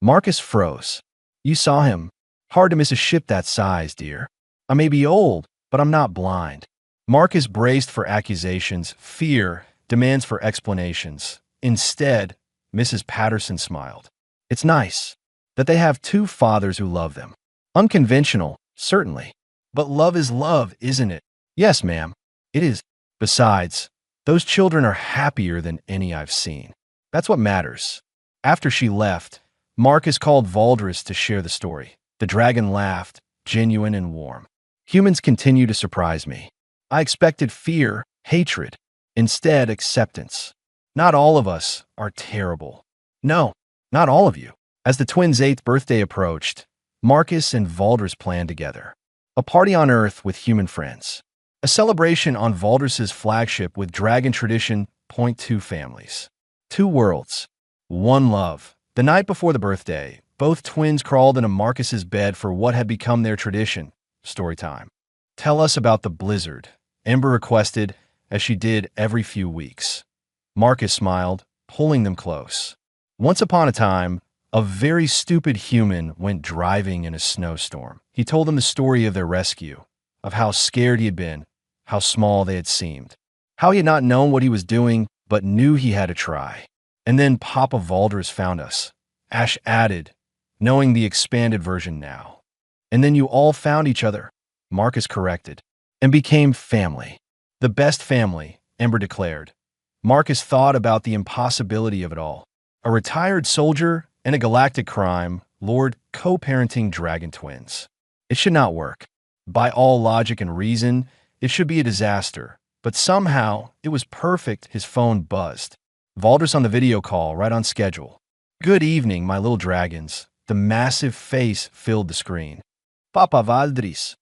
Marcus froze. You saw him. Hard to miss a ship that size, dear. I may be old, but I'm not blind. Marcus braced for accusations, fear, demands for explanations. Instead, Mrs. Patterson smiled. It's nice that they have two fathers who love them. Unconventional, certainly. But love is love, isn't it? Yes, ma'am. It is. Besides, those children are happier than any I've seen. That's what matters. After she left, Marcus called Valdris to share the story. The dragon laughed, genuine and warm. Humans continue to surprise me. I expected fear, hatred. Instead, acceptance. Not all of us are terrible. No, not all of you. As the twins' 8th birthday approached, Marcus and Valdris planned together. A party on Earth with human friends. A celebration on Valdris's flagship with dragon tradition, .2 families. 2 worlds. 1 love. The night before the birthday, both twins crawled into Marcus's bed for what had become their tradition, story time. Tell us about the blizzard, Ember requested, as she did every few weeks. Marcus smiled, pulling them close. Once upon a time, a very stupid human went driving in a snowstorm. He told them the story of their rescue, of how scared he had been, how small they had seemed, how he had not known what he was doing, but knew he had to try. And then Papa Valdris found us. Ash added, knowing the expanded version now. And then you all found each other, Marcus corrected, and became family. The best family, Ember declared. Marcus thought about the impossibility of it all. A retired soldier and a galactic crime lord co-parenting dragon twins. It should not work. By all logic and reason, it should be a disaster. But somehow, it was perfect. His phone buzzed. Valdris on the video call, right on schedule. Good evening, my little dragons. The massive face filled the screen. Papa Valdris.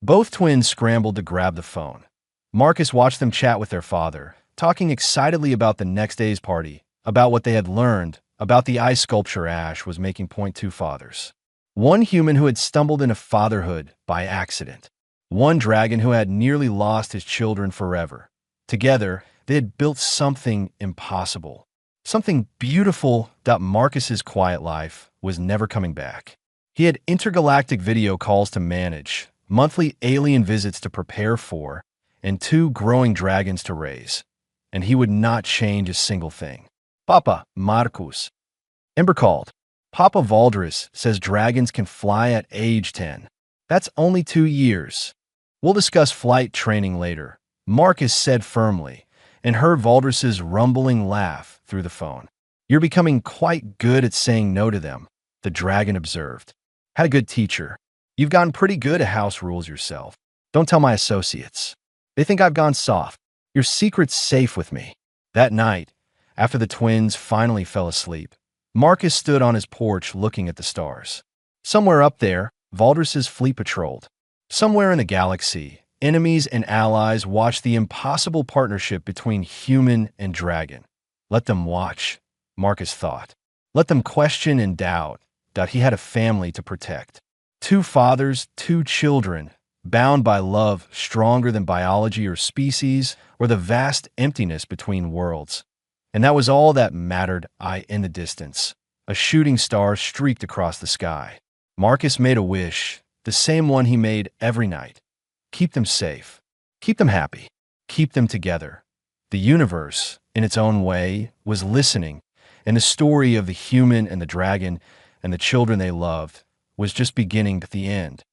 Both twins scrambled to grab the phone. Marcus watched them chat with their father, talking excitedly about the next day's party, about what they had learned, about the ice sculpture Ash was making .2 fathers. One human who had stumbled into fatherhood by accident. One dragon who had nearly lost his children forever. Together, they had built something impossible. Something beautiful that Marcus's quiet life was never coming back. He had intergalactic video calls to manage, monthly alien visits to prepare for, and 2 growing dragons to raise. And he would not change a single thing. Papa, Marcus. Ember called. Papa Valdris says dragons can fly at age 10. That's only 2 years. We'll discuss flight training later, Marcus said firmly, and heard Valdris's rumbling laugh through the phone. You're becoming quite good at saying no to them, the dragon observed. Had a good teacher. You've gotten pretty good at house rules yourself. Don't tell my associates. They think I've gone soft. Your secret's safe with me. That night, after the twins finally fell asleep, Marcus stood on his porch looking at the stars. Somewhere up there, Valdris's fleet patrolled. Somewhere in the galaxy, enemies and allies watched the impossible partnership between human and dragon. Let them watch, Marcus thought. Let them question and doubt. He had a family to protect. Two fathers, two children, bound by love stronger than biology or species or the vast emptiness between worlds. And that was all that mattered in the distance. A shooting star streaked across the sky. Marcus made a wish, the same one he made every night. Keep them safe. Keep them happy. Keep them together. The universe, in its own way, was listening, and the story of the human and the dragon and the children they loved was just beginning at the end.